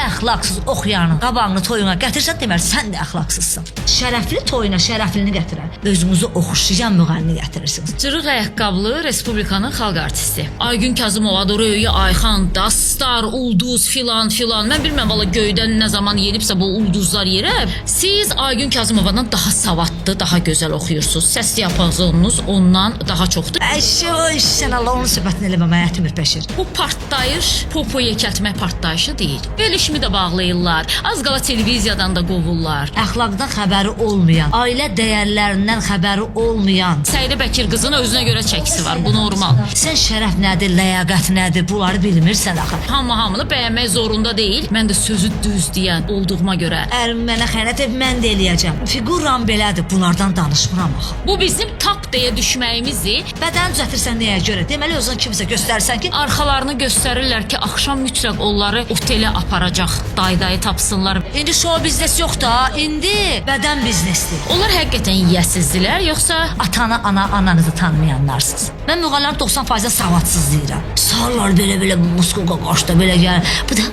əxlaqsız oxuyanın qabağını toyuna gətirsən, deməli sən də əxlaqsızsan. Şərəfli toyuna şərəflini gətirən, özünüzü oxuşlayan müğənni gətirirsiniz. Cırıq ayaqqabılı Respublikanın xalq artisti Aygün Kazımova, Röya Ayxan, Dastar, Ulduz filan. Mən bilmirəm valla göydən nə zaman yenibsə bu ulduzlar yerə. Siz Aygün Kazımovadan daha savadlı, daha gözəl oxuyursunuz. Səs diapazonunuz ondan daha çoxdur. Sən Allah onun söhbətini eləməməyə ətimir Bəşir. Bu partlayış, popo yekəltmək partlayışı deyil. Verilişimi də bağlayırlar. Az qala televiziyadan da qovurlar. Əxlaqdan xəbəri olmayan, ailə dəyərlərindən xəbəri olmayan. Səydə Bəkir qızın özünə görə çəkisi var. Bu normal. Sən şərəf nədir, ləyaqət nədir, bunları bilmirsən axı. Hamını bəyənmək zorunda deyil. Mən də sözü düz deyən olduğuma görə. Ərim mənə xəyanət edib, mən də eləyəcəm. Figuram belədir, bunlardan danışmıram axı. Bu bizim tap deyə düşməyimizi. Bədən düzəltirsən nəyə görə? Deməli özün kimsə göstərsən ki, Arxalarını göstərirlər ki, axşam mütləq onları otelə aparacaq, dayı tapsınlar. İndi show biznes yox da, indi bədən biznesdir. Onlar həqiqətən yiyəsizdirlər, yoxsa Atanı, ananızı tanımayanlarsınız. Mən müğənnilərin 90% savadsız deyirəm. Sallar belə muskoqa qaşda belə gəlir. Bu da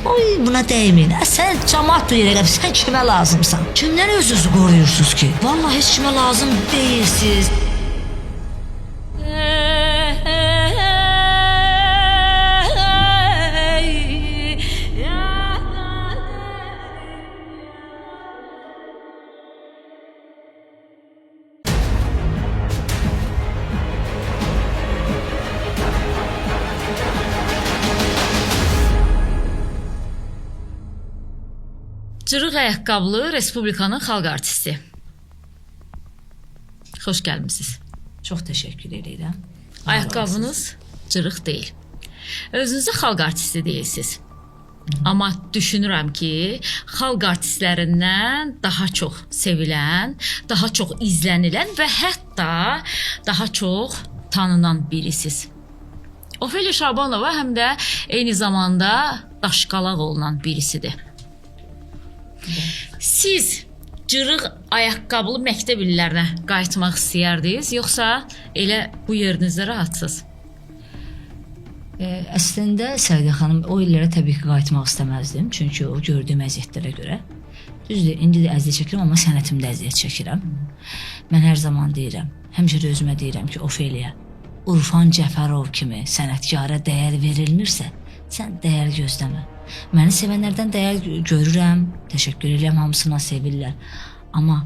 buna dəyməyin. Sən cəmaət deyirəm, sən kimə lazımsan? Kimdən özünüzü qoruyursunuz ki? Vallahi heç kimə lazım deyilsiniz. Cırıq ayaqqabılı Respublikanın xalq artisti. Xoş gəlmisiniz. Çox təşəkkür edirəm. Ayaqqabınız cırıq deyil. Özünüzə xalq artisti deyilsiniz. Amma düşünürəm ki, xalq artistlərindən daha çox sevilən, daha çox izlənilən və hətta daha çox tanınan birisiniz. Ofeliya Şabanova həm də eyni zamanda daşqalaq olunan birisidir. Siz cırıq ayaqqabılı məktəb illərinə qayıtmaq istəyərdiniz, yoxsa elə bu yerinizdə rahatsınız? Əslində Səidə xanım, o illərə təbii ki qayıtmaq istəməzdim. Çünki o gördüyüm əziyyətlərə görə. Düzdür, indi də əziyyət çəkirəm, amma sənətimdə əziyyət çəkirəm. Mən hər zaman deyirəm, həmişə də özümə deyirəm ki, Ofeliya, Urfan Cəfərov kimi sənətkara dəyər verilmirsə, sən dəyər gözləmə. Məni sevənlərdən dəyər görürəm, təşəkkür edirəm, hamısına sevirlər. Amma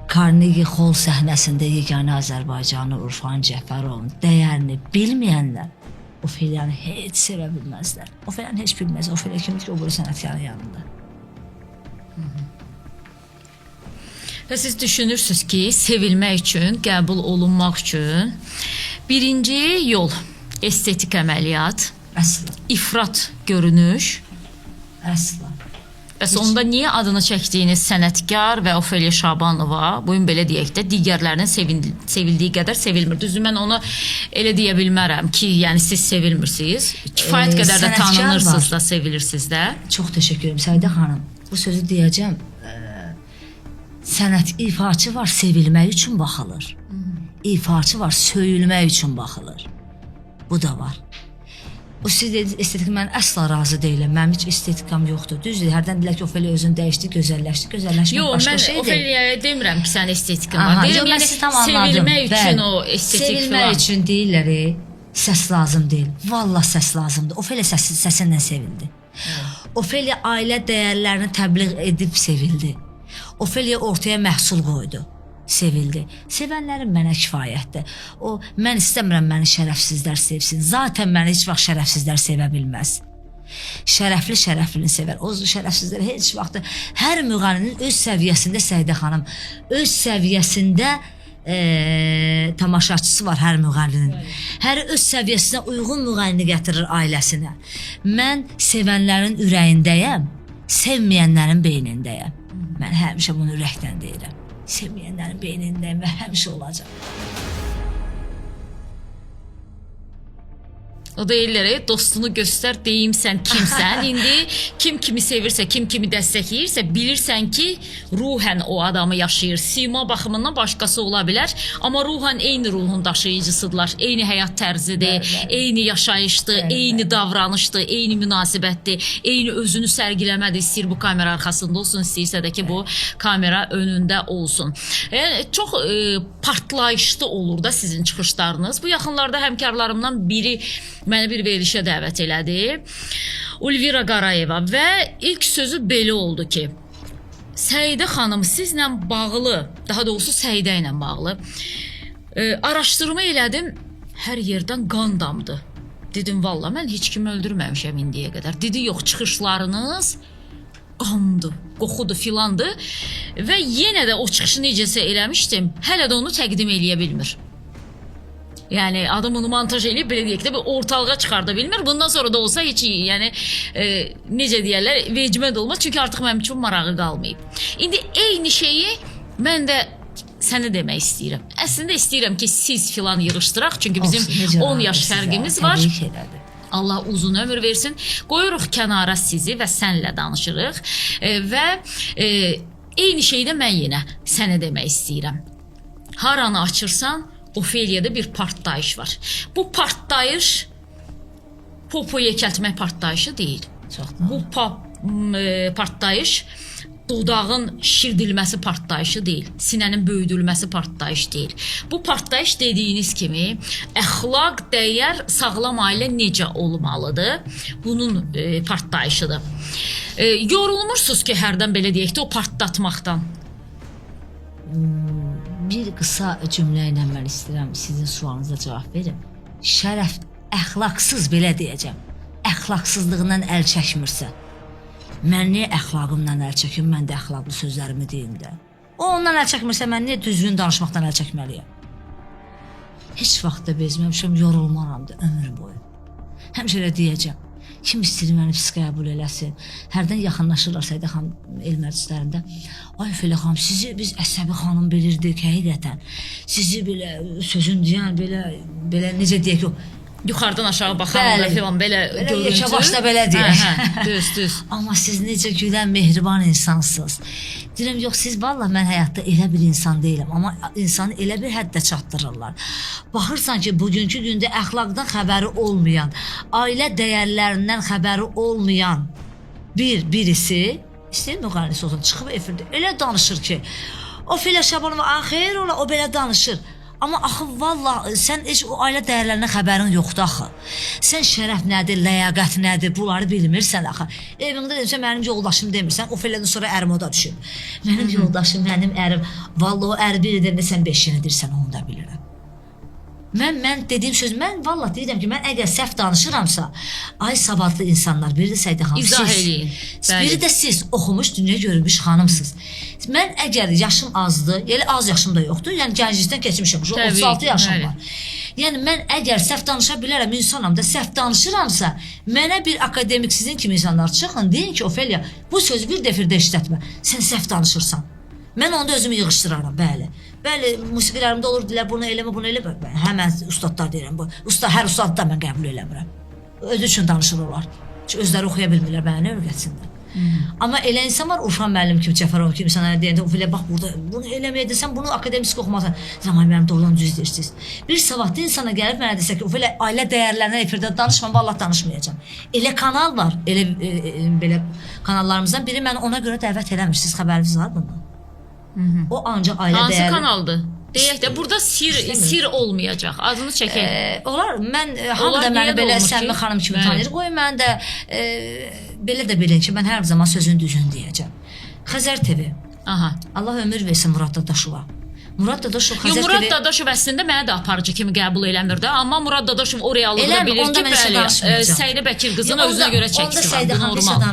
Carnegie Hall səhnəsində yeganə Azərbaycanlı Urfan Cəfərovun dəyərini bilməyənlər Ofeliyanı heç sevə bilməzlər. Ofeliyanı heç bilməz. Ofeliya kimdir ki, o buru sənətkarın yanında. Və siz düşünürsünüz ki, sevilmək üçün, qəbul olunmaq üçün birinci yol estetik əməliyyat, Əsla. ifrat görünüş. Əsla. Bəs onda niyə adını çəkdiyiniz sənətkar və Ofeliya Şabanova, bugün belə deyək də, digərlərinin sevildiyi qədər sevilmir. Düzdür, mən onu elə deyə bilmərəm ki, yəni siz sevilmirsiniz. Kifayət qədər də tanınırsınız da, sevilirsiniz də. Çox təşəkkür edirəm Səidə xanım. Bu sözü deyəcəm. Sənət ifaçı var, sevilmək üçün baxılır. İfaçı var, söyülmək üçün baxılır. Bu da var. O siz dediniz estetik, mən əsla razı deyiləm. Mənim heç estetikam yoxdur. Düzdür, hərdən deyilər ki, Ofeliya özünü dəyişdi, gözəlləşdi. Gözəlləşmək başqa şeydir. Yox, mən Ofeliyaya demirəm ki, sən estetikam var. Deyirəm, yəni sevilmək üçün o estetik sevilmək falan. üçün deyirlər, səs lazım deyil. Vallah səs lazımdır. Ofeliya səsinlə sevildi. Ofeliya ailə dəyərlərini təbliğ edib sevildi. Ofeliya ortaya məhsul qoydu. Sevildi. Sevənlərin mənə kifayətdir. Mən istəmirəm məni şərəfsizlər sevsin. Zaten məni heç vaxt şərəfsizlər sevə bilməz. Şərəfli şərəflini sevər. O şərəfsizlər heç vaxt hər müğənninin öz səviyyəsində Səidə xanım, öz səviyyəsində tamaşaçısı var hər müğənninin. Hər öz səviyyəsinə uyğun müğənni gətirir ailəsinə. Mən sevənlərin ürəyindəyəm, sevməyənlərin beynindəyəm. Mən həmişə bunu ürəkdən deyirəm. Sevməyənlərin beynindəyəm və həmişə olacaq. O deyirlər, dostunu göstər, deyim sən kimsən. İndi kim kimi sevirsə, kim kimi dəstəkləyirsə, bilirsən ki, ruhən o adamı yaşayır. Sima baxımından başqası ola bilər, amma ruhən eyni ruhun daşıyıcısıdırlar. Eyni həyat tərzidir, eyni yaşayışdır, eyni davranışdır, eyni münasibətdir, eyni özünü sərgiləmədir. İstəyir bu kamera arxasında olsun, istəyirsə də ki, bu kamera önündə olsun. Çox partlayışlı olur da sizin çıxışlarınız. Bu yaxınlarda həmkarlarımdan biri məni bir verilişə dəvət elədi. Ulvira Qarayeva və ilk sözü belə oldu ki, Səidə xanım sizlə bağlı, daha doğrusu Səidə ilə bağlı araşdırma elədim, hər yerdən qan damdı. Dedim, valla mən heç kimi öldürməmişəm indiyə qədər. Dedi, yox, çıxışlarınız qandı, qoxudu filandı və yenə də o çıxışı necəsə eləmişdim, hələ də onu təqdim eləyə bilmir. Yəni adam onu montaj eləyib belə deyək də ortalığa çıxarda bilmir. Bundan sonra da olsa heç yəni necə deyirlər, vecimə də olmaz çünki artıq mənim üçün marağı qalmayıb. İndi eyni şeyi mən də sənə demək istəyirəm. Əslində istəyirəm ki, siz filan yığışdıraq çünki bizim 10 yaş fərqimiz var. Allah uzun ömür versin. Qoyuruq kənara sizi və sənlə danışırıq və eyni şeydə mən yenə sənə demək istəyirəm. Haranı açırsan Ofeliyada bir partlayış var. Bu partlayış popo yekəltmək partlayışı deyil. Bu partlayış dodağın şişirdilməsi partlayışı deyil. Sinənin böyüdülməsi partlayış deyil. Bu partlayış dediyiniz kimi əxlaq, dəyər, sağlam ailə necə olmalıdır? Bunun partlayışıdır. Yorulmursunuz ki, hərdən belə deyək də o partlatmaqdan. Bir qısa cümlə ilə mən istəyirəm sizin sualınıza cavab verim. Şərəf əxlaqsız belə deyəcəm. Əxlaqsızlığından əl çəkmirsə, mən niyə əxlaqımdan əl çəkim, mən də əxlaqlı sözlərimi deyim də. O ondan əl çəkmirsə, mən niyə düzgün danışmaqdan əl çəkməliyəm? Heç vaxt da bezməmişəm, yorulmaram da ömür boyu. Həmişə elə deyəcəm. Kim istəyir məni pis qəbul eləsin. Hərdən yaxınlaşırlar Səidə xanım el məclislərində. Ay Fələ xanım, sizi biz əsəbi xanım bilirdik həqiqətən. Sizi belə sözün deyən, belə necə deyək ki, yuxarıdan aşağı baxan və filan belə görüntü. Yekə başda belə deyək. Düz. Amma siz necə gülən, mehriban insansınız. Deyirəm, yox, siz valla mən həyatda elə bir insan deyiləm, amma insanı elə bir həddə çatdırırlar. Baxırsan ki, bugünkü gündə əxlaqdan xəbəri olmayan, ailə dəyərlərindən xəbəri olmayan birisi, istəyir müğənnisi olsun, çıxıb efirdə elə danışır ki, o Filə Şabanova, xeyr ola, o belə danışır. Amma axı valla sən heç o ailə dəyərlərinə xəbərin yoxdur axı. Sən şərəf nədir, ləyaqət nədir, bunları bilmirsən axı. Evində demirsən, mənim yoldaşım demirsən, o fələdən sonra ərim o da düşür. Mənim yoldaşım, mənim ərim, valla o ər bir edəndə sən beşini deyirsən, onu da bilirəm. Mən dediyim söz, mən valla deyirəm ki, mən əgər səhv danışıramsa, ay savadlı insanlar, biri də Səidə xanım, İzah eləyin. Biri də siz oxumuş, dünya görmüş xanımsınız. Mən əgər yaşım azdır, yəni az yaşım da yoxdur, yəni gənclikdən keçmişəm, 36 yaşım var. Yəni mən əgər səhv danışa bilərəm, insanam da səhv danışıramsa, mənə bir akademik sizin kimi insanlar çıxın, deyin ki, Ofeliya, bu sözü bir dəfirdə işlətmə, sən səhv danışırsan. Mən onda özümü yığışdıraram, bəli. Bəli, musiqilərimdə olur, deyirlər, bunu eləmə, bunu eləmə. Həmən ustadlar deyirəm, hər ustad da mən qəbul eləmirəm. Özü üçün danışırlar. Çünki özləri oxuya bilmirlər, mənə öyrətsinlər. Amma elə insan var, Urfan müəllim kimi, Cəfərov kimi insanlara deyəndə, Ofelia, bax burada, bunu eləməyədirsən, bunu akademik oxumasan. Zaman mənim doğrudan düz deyirsiniz. Bir savadlı insana gəlib mənə desə ki, Ofelia, ailə dəyərlərindən efirdə danışmam, vallahi danışmayacağam. Elə kanal var, elə belə kanallarımızdan biri məni ona görə dəvət eləmir. Siz xəbəriniz var bundan? O ancaq ailə hansı dəyərli. Hansı kanaldır? Deyək də, burada sir olmayacaq. Adını çəkək. Olar, mən hamı da məni belə Səmimi xanım kimi tanıyır. Qoy mən də belə də bilin ki, mən hər zaman sözün düzünü deyəcəm. Xəzər TV. Allah ömür versin Murad Dadaşova. Murad Dadaşov Xəzər TV. Murad Dadaşov əslində mənə də aparıcı kimi qəbul eləmir də, amma Murad Dadaşov o reallıqda bilir ki, bəli, Səidə Bəkir qızın özünə görə çəkisi var. Bu normal.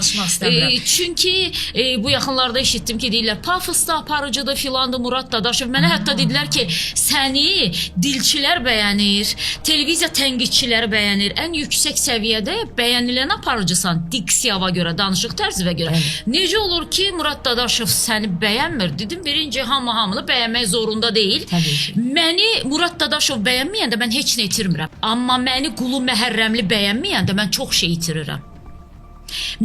Çünki bu yaxınlarda eşitdim ki, deyirlər, pafosda aparıcıdır filandı Murad Dadaşov. Mənə hətta dedilər ki, səni dilçilər bəyənir, televiziya tənqidçiləri bəyənir, ən yüksək səviyyədə bəyənilən aparıcısan, diksiyava görə, danışıq tərzinə görə. Necə olur ki, Murad Dadaşov səni bəyənmir? Dedim, birinci hamını bəyənmək zorundur. uğrunda deyil. Təbii ki. Məni Murad Dadaşov bəyənməyəndə mən heç nə itirmirəm. Amma məni Qulu Məhərrəmli bəyənməyəndə mən çox şey itirirəm.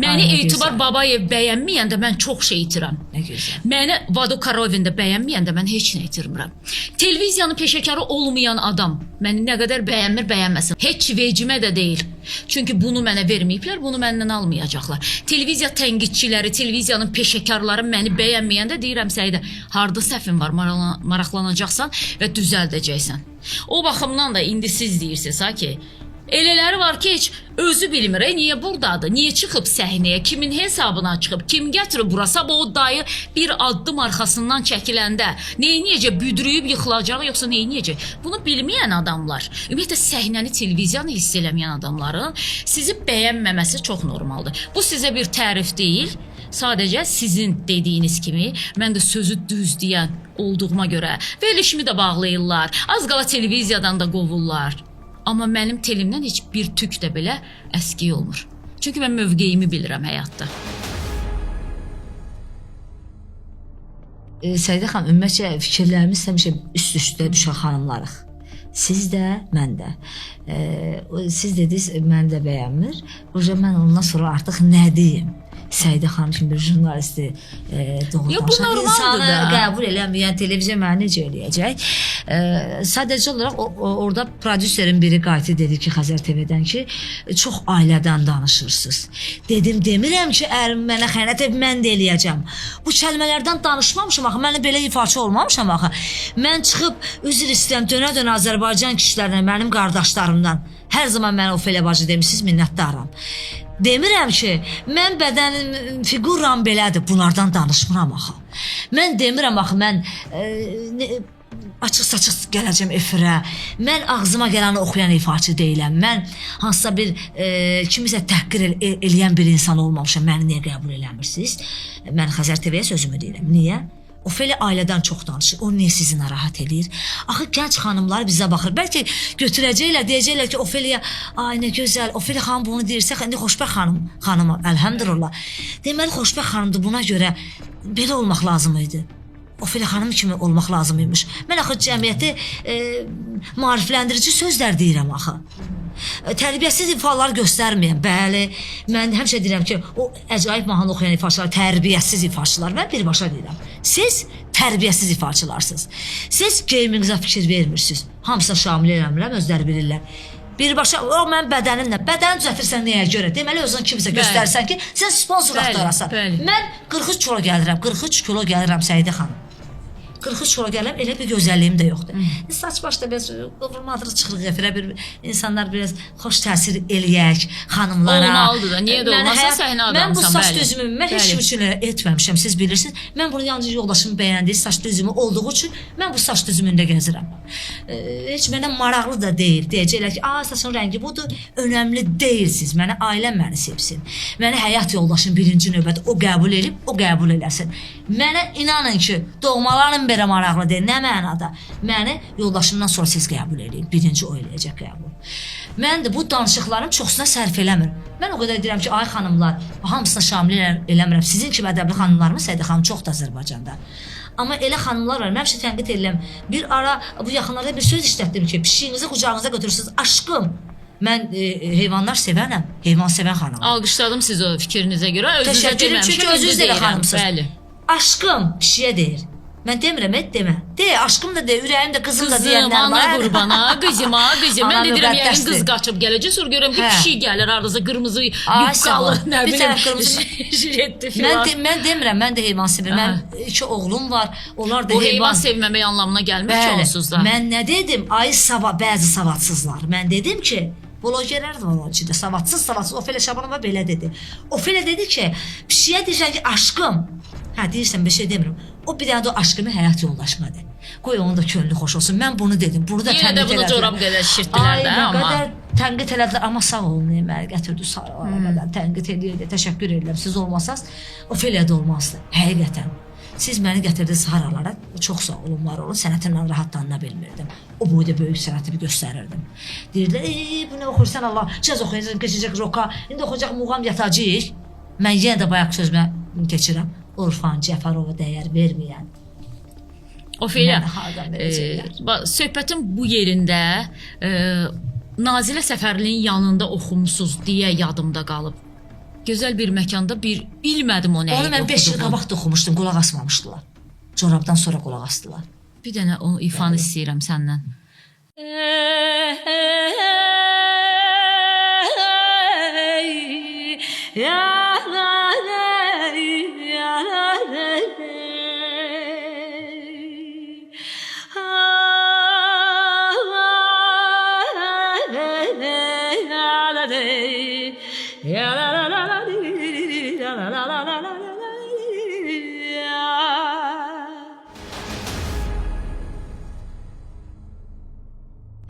Məni Ay, nə Etibar gözəl. Babayev bəyənməyəndə mən çox şey itirəm. Nə gözəl. Məni Vado Karovin də bəyənməyəndə mən heç nə itirmirəm. Televiziyanın peşəkarı olmayan adam məni nə qədər bəyənmir, bəyənməsin. Heç vecimə də deyil. Çünki bunu mənə verməyiblər, bunu məndən almayacaqlar. Televiziya tənqidçiləri, televiziyanın peşəkarları məni bəyənməyəndə deyirəm Səidə, harda səhvin var, maraqlanacaqsan və düzəldəcəksən. O baxımdan da indi siz deyirsiniz ha ki, elələri var ki, heç özü bilmir, niyə buradadır, niyə çıxıb səhnəyə, kimin hesabına çıxıb, kim gətirib bura, sabah o dayı bir addım arxasından çəkiləndə neyniyəcək, büdrüyüb yıxılacaq, yoxsa neyniyəcək? Bunu bilməyən adamlar, ümumiyyətlə səhnəni, televiziyanı hiss eləməyən adamların sizi bəyənməməsi çox normaldır. Bu sizə bir tərif deyil, sadəcə sizin dediyiniz kimi, mən də sözü düz deyən olduğuma görə verilişimi də bağlayırlar, az qala televiziyadan da qovurlar. Amma mənim telimdən heç bir tük də belə əskik olmur. Çünki mən mövqeyimi bilirəm həyatda. Səidə xanım, ümumiyyətcə fikirlərimiz həmişə üst-üstə düşən xanımlarıq. Siz də, mən də. Siz dediniz, mən də bəyənmir. Mən ondan sonra artıq nə deyim? Səidə xanım kimi bir jurnalisti doğrudan insanı qəbul eləməyən televiziya mənə necə eləyəcək? Sadəcə olaraq orada prodüserin biri qayıtı dedi ki, Xəzər TV-dən ki, çox ailədən danışırsınız. Dedim, demirəm ki, ərim mənə xəyanət edib, mən də eləyəcəm. Bu kəlmələrdən danışmamışam axı, mən belə ifaçı olmamışam axı. Mən çıxıb üzr istəyirəm, dönə-dönə Azərbaycan kişilərinə, mənim qardaşlarımdan. Hər zaman mənə Ofelia bacı demişsiniz, minnətdaram. Demirəm ki, mən bədənim, figuram belədir, bunlardan danışmıram axı. Mən demirəm axı, mən açıq-saçıq gələcəm efirə. Mən ağzıma gələni oxuyan ifaçı deyiləm. Mən hansısa bir kimisə təhqir eləyən bir insan olmamışam. Məni niyə qəbul eləmirsiniz? Mən Xəzər TV-yə sözümü deyirəm. Niyə? Ofelia ailədən çox danışır. O niyə sizi narahat eləyir? Axı gənc xanımlar bizə baxır. Bəlkə götürəcəklər, deyəcəklər ki, Ofelia, ay nə gözəl. Ofelia xanım bunu deyirsə, indi xoşbəxt xanım, əlhəmdülillah. Deməli xoşbəxt xanımdır. Buna görə belə olmaq lazım idi. Ofelia xanım kimi olmaq lazım imiş. Mən axı cəmiyyəti maarifləndirici sözlər deyirəm axı. Tərbiyəsiz ifalar göstərməyən. Bəli, mən həmişə deyirəm ki, o əcaib mahnı oxuyan ifaçılar tərbiyəsiz ifaçılar. Mən birbaşa deyirəm. Siz tərbiyəsiz ifaçılarsınız. Siz geyiminizə fikir vermirsiniz. Hamısına şamil eləmirəm, özləri bilirlər. Birbaşa, o mən bədənimlə, bədəni düzəltirsən nəyə görə? Deməli, özün kimisə göstərsən ki, sən sponsor axtarasan. Mən 43 kilo gəlirəm, 43 kilo gəlirəm Səidə xanım. 43 kilo gələm, elə bir gözəlliyim də yoxdur. Saç başda biraz qıvrılmadır, çıxırıq efirə, insanlar biraz xoş təsir eləyək xanımlara. Olmalıdır da, niyə də olmasa səhnə adamsan, bəli. Mən bu saç düzümümü, mən heç kim üçün etməmişəm, siz bilirsiniz. Mən bunu yalnız yoldaşımın bəyəndiyi saç düzümü olduğu üçün mən bu saç düzümündə gəzirəm. Heç mənə maraqlı da deyil. Deyəcəklər ki, saçın rəngi budur, önəmli deyilsiniz. Mənə ailəm məni sevsin. Mənə həyat yoldaşım birinci növbədə o qəbul edib, o qəbul eləsin. Mənə inanın ki, doğmalarım belə maraqlı deyil. Nə mənada? Məni yoldaşımdan sonra siz qəbul edin. Birinci o eləyəcək qəbul. Mən də bu danışıqlarım çoxsuna sərf eləmir. Mən o qədər deyirəm ki, ay xanımlar, hamısına şamil eləmirəm. Sizin kimi ədəbli xanımlarımı Səidə xanım çoxdur Azərbaycanda. Amma elə xanımlar var, mən bir şey tənqid edirəm. Bir ara bu yaxınlarda bir söz işlətdim ki, pişiyinizi qucağınıza götürürsünüz. Aşkım, mən heyvanlar sevənəm, heyvan sevən xanım. Alqışladım siz o fikrinizə görə. Özünüzə deməmişəm, çünki özünüz də elə xanımsınız. Bəli. Aşkım pişiyə deyir. Mən demirəm, demə. De, aşkım da de, ürəyim də, qızım da deyənlər var. Qızım, ana qurbana, qızıma. Mən də deyirəm, yəqin qız qaçıb gələcək, sonra görürəm ki, pişik gəlir, aradasa qırmızı yubqalı, nə bilim, jiletli filan. Mən demirəm, mən də heyvan sevirəm. Mən 2 oğlum var, onlar da heyvan. O heyvan sevməmək anlamına gəlmir ki, onsuz da. Mən nə dedim? Bəzi savadsızlar. Mən dedim ki, blogerlər də var o içində, savadsız. Ofelia Şabanova belə dedi. Ofelia dedi ki, pişiyə deyirsən ki, aşkım. Deyirsən, bir şey demirəm. O bir dənə də o aşkımı həyat yoldaşmadır. Qoy onun da könlü xoş olsun. Mən bunu dedim. Bunu da tənqid elədilər. Yenə də bunu corab qədər şişirtdilər də, amma. Nə qədər tənqid elədilər, amma sağ olun, məni gətirdi, qədər tənqid edirdi, təşəkkür edirəm. Siz olmasaz, Ofelia da olmazdı. Həqiqətən. Siz məni gətirdiniz haralara, çox sağ olun, var olun, sənətimlə rahatlanına bilmirdim. O boyda böyük sənətimi göstərirdim. Deyirdilər, bu nə oxuyursan Allah, caz oxuyacaq, keçəcək roka, indi oxuyacaq muğam yatacaq. Mən yenə də bayaq sözümə keçirəm. Orfan Cəfərova dəyər verməyən. Ofeliya, Mənə hardan verəcəklər? söhbətin bu yerində Nazilə Səfərlinin yanında oxumusunuz deyə yadımda qalıb. Gözəl bir məkanda bilmədim o nə idi. Onu mən 5 il qabaq da oxumuşdum, qulaq asmamışdılar. Corabdan sonra qulaq asdılar. Bir dənə o ifanı istəyirəm səndən.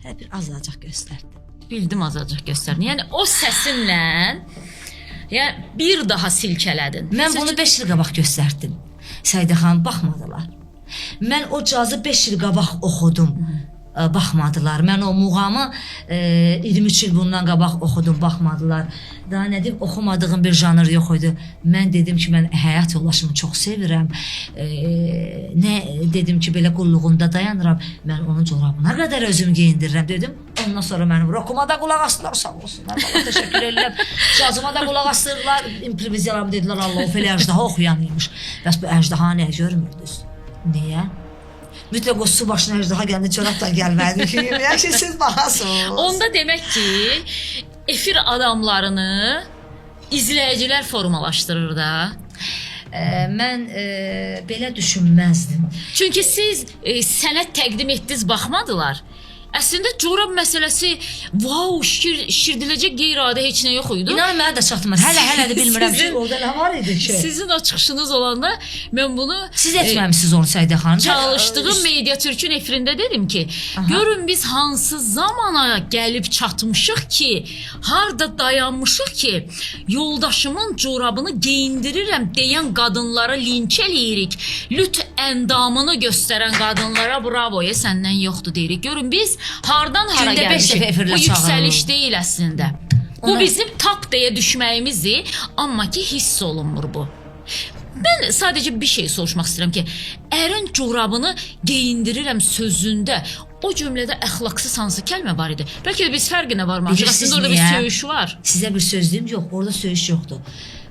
Hər bir azacaq göstərdi. Bildim azacıq göstərin. Yəni o səsinlə yəni bir daha silkələdin. Mən bunu 5 il qabaq göstərdim. Səidə xanım baxmadılar. Mən o cazı 5 il qabaq oxudum. Baxmadılar. Mən o muğamı 23 il bundan qabaq oxudum, baxmadılar. Daha nə deyim, oxumadığım bir janr yox idi. Mən dedim ki, mən həyat yoldaşımı çox sevirəm. Nə dedim ki, belə qulluğunda dayanıram. Mən onun corabına qədər özüm geyindirirəm dedim. Ondan sonra mənim rokuma da qulaq asdılar, sağ olsunlar. Valla təşəkkür edirəm. Cazıma da qulaq asdılar. İmproviziyalarım dedilər, Allah o fəli əjdaha oxuyanıymış. Bəs bu əjdaha nəyə görmürdünüz? Niyə? Mütləq o su başına əjdaha gəldi, çorabdan gəlmədi ki, yəqin ki, siz baxasınız. Onda demək ki, efir adamlarını izləyicilər formalaşdırır da. Mən belə düşünməzdim. Çünki siz sənət təqdim etdiniz, baxmadılar. Əslində corab məsələsi şişirdiləcək qeyri-adi heç nə yox idi. İnanın mənə də çatmır. Hələ də bilmirəm ki, orada nə var idi ki. Sizin o çıxışınız olanda mən bunu siz etməmisiniz onu Səidə xanım. Çalışdığım Media Türkün efirində dedim ki, görün biz hansı zamana gəlib çatmışıq ki, harda dayanmışıq ki, yoldaşımın corabını geyindirirəm deyən qadınlara linç eləyirik. Lüt əndamını göstərən qadınlara bravoya səndən yoxdur deyirik. Görün biz hardan hara gəlmişik. Bu yüksəliş deyil əslində. Bu bizim tak deyə düşməyimizdir, amma ki hiss olunmur bu. Mən sadəcə bir şey soruşmaq istəyirəm ki, ərin corabını geyindirirəm sözündə o cümlədə əxlaqsız hansı kəlmə var idi? Bəlkə də biz fərqinə varmamışıq. Əslində orada bir söyüş var. Sizə bir sözlüyüm yox, orada söyüş yoxdur.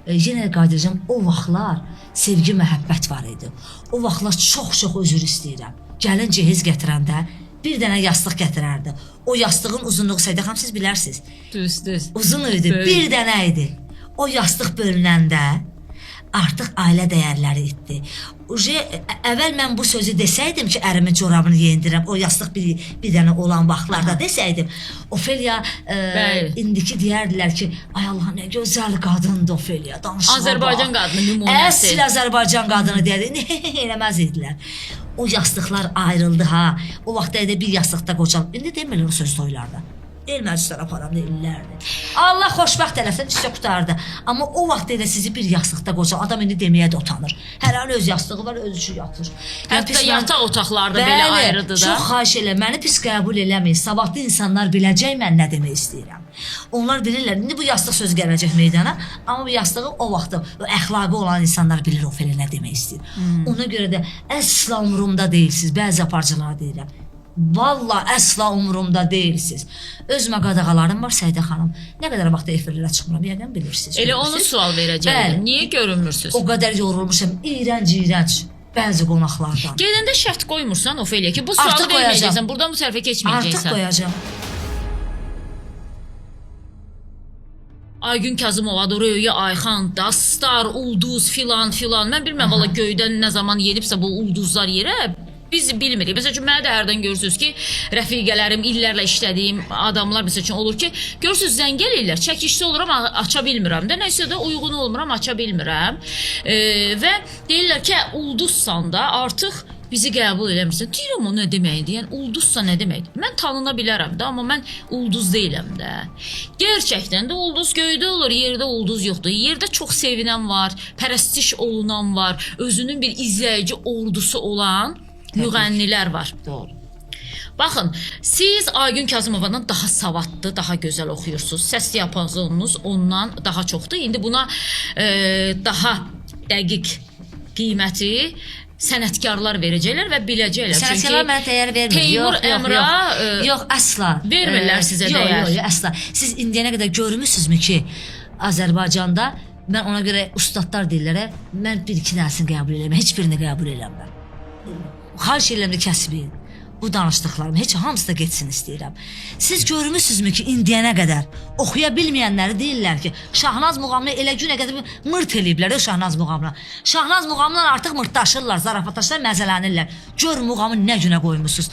Yenə qadircəm, o vaxtlar sevgi, məhəbbət var idi. O vaxtlar çox özür istəyirəm. Gəlin cehiz gətirəndə bir dənə yastıq gətirərdi. O yastığın uzunluğu Səidə xanım siz bilərsiniz. Düz. Uzun idi, bir dənə idi. O yastıq bölünəndə artıq ailə dəyərləri itdi. Əvvəl mən bu sözü desəydim ki, ərimin corabını geyindirirəm, o yastıq bir dənə olan vaxtlarda desəydim, Ofeliya indiki deyərdilər ki, ay Allah nə gözəl qadındır Ofeliya, danışma. Azərbaycan qadını nümunəsi. Əsl Azərbaycan qadını deyərdi, eləməz idilər. O yastıqlar ayrıldı ha. O vaxtda elə bir yastıqda qocalıb. İndi demirlər o söz toylarda. El məclislər aparan deyirlərdi. Allah xoşbəxt eləsin, sizə qutardı. Amma o vaxt elə sizi bir yastıqda qocal. Adam indi deməyə də utanır. Hər an öz yastığı var, öz üçün yatır. Hətta yataq otaqlarda belə ayrıdır da. Çox xahiş elə, məni pis qəbul eləməyin. Savadlı insanlar biləcək mən nə demək istəyirəm. Onlar bilirlər, indi bu yastıq söz gələcək meydana. Amma bu yastığı o vaxtda əxlaqı olan insanlar bilir o fələ nə demək istəyir. Ona görə də əsla umurumda deyilsiniz. Bəzi aparıcılar deyirəm. Valla əsla umurumda deyilsiniz. Özümə qadağalarım var Səidə xanım. Nə qədər vaxtda efirlərə çıxmıram, yəqin bilirsiniz. Elə onu sual verəcəyəm. Niyə görünmürsünüz? O qədər yorulmuşam, iyrənc bəzi qonaqlardan. Gedəndə şərt qoymursan Ofeliya ki, bu sualı verməyəcəksən, buradan bu tərəfə keçməyəcəksən. Artıq qoyacağam. Aygün Kazımova, Röya Ayxan, Dastar, Ulduz filan. Mən bilməm valla göydən nə zaman yenibsə bu ulduzlar yerə. Biz bilmirik. Məsəl üçün mənə də hərdən görürsünüz ki, rəfiqələrim, illərlə işlədiyim adamlar məsəl üçün olur ki, görürsünüz zəng eləyirlər, çəkişli oluram, aça bilmirəm də, nəsə də uyğun olmuram, aça bilmirəm. Və deyirlər ki, ulduzsan da artıq bizi qəbul eləmirsən. Deyirəm o nə deməkdir? Yəni ulduzsa nə deməkdir? Mən tanına bilərəm də, amma mən ulduz deyiləm də. Gerçəkdən də ulduz göydə olur, yerdə ulduz yoxdur. Yerdə çox sevinən var, pərəstiş olunan var, özünün bir izləyici ordusu olan müğənnilər var. Doğru. Baxın, siz Aygün Kazımovadan daha savadlı, daha gözəl oxuyursunuz. Səs diapazonunuz ondan daha çoxdur. İndi buna daha dəqiq qiyməti sənətkarlar verəcəklər və biləcəklər. Sənətkarlar mənə dəyər vermir. Teymur Əmra yox, əsla. Vermirlər sizə dəyər. Yox, əsla. Siz indiyənə qədər görmüsünüzmü ki, Azərbaycanda mən ona görə ustadlar deyirlər, mən bir-iki dənəsini qəbul eləmirəm, heç birini qəbul eləmirəm. Xahiş edirəm də kəsbin. Bu danışdıqlarım heç hamısı da getsin istəyirəm. Siz görmüsünüzmü ki, indiyənə qədər oxuya bilməyənləri deyirlər ki, Şahnaz muğamını elə günə qədər mırt eləyiblər o Şahnaz muğamına. Şahnaz muğamla artıq mırtdaşırlar, zarafatlaşırlar, məzələnirlər. Gör muğamı nə günə qoymusunuz.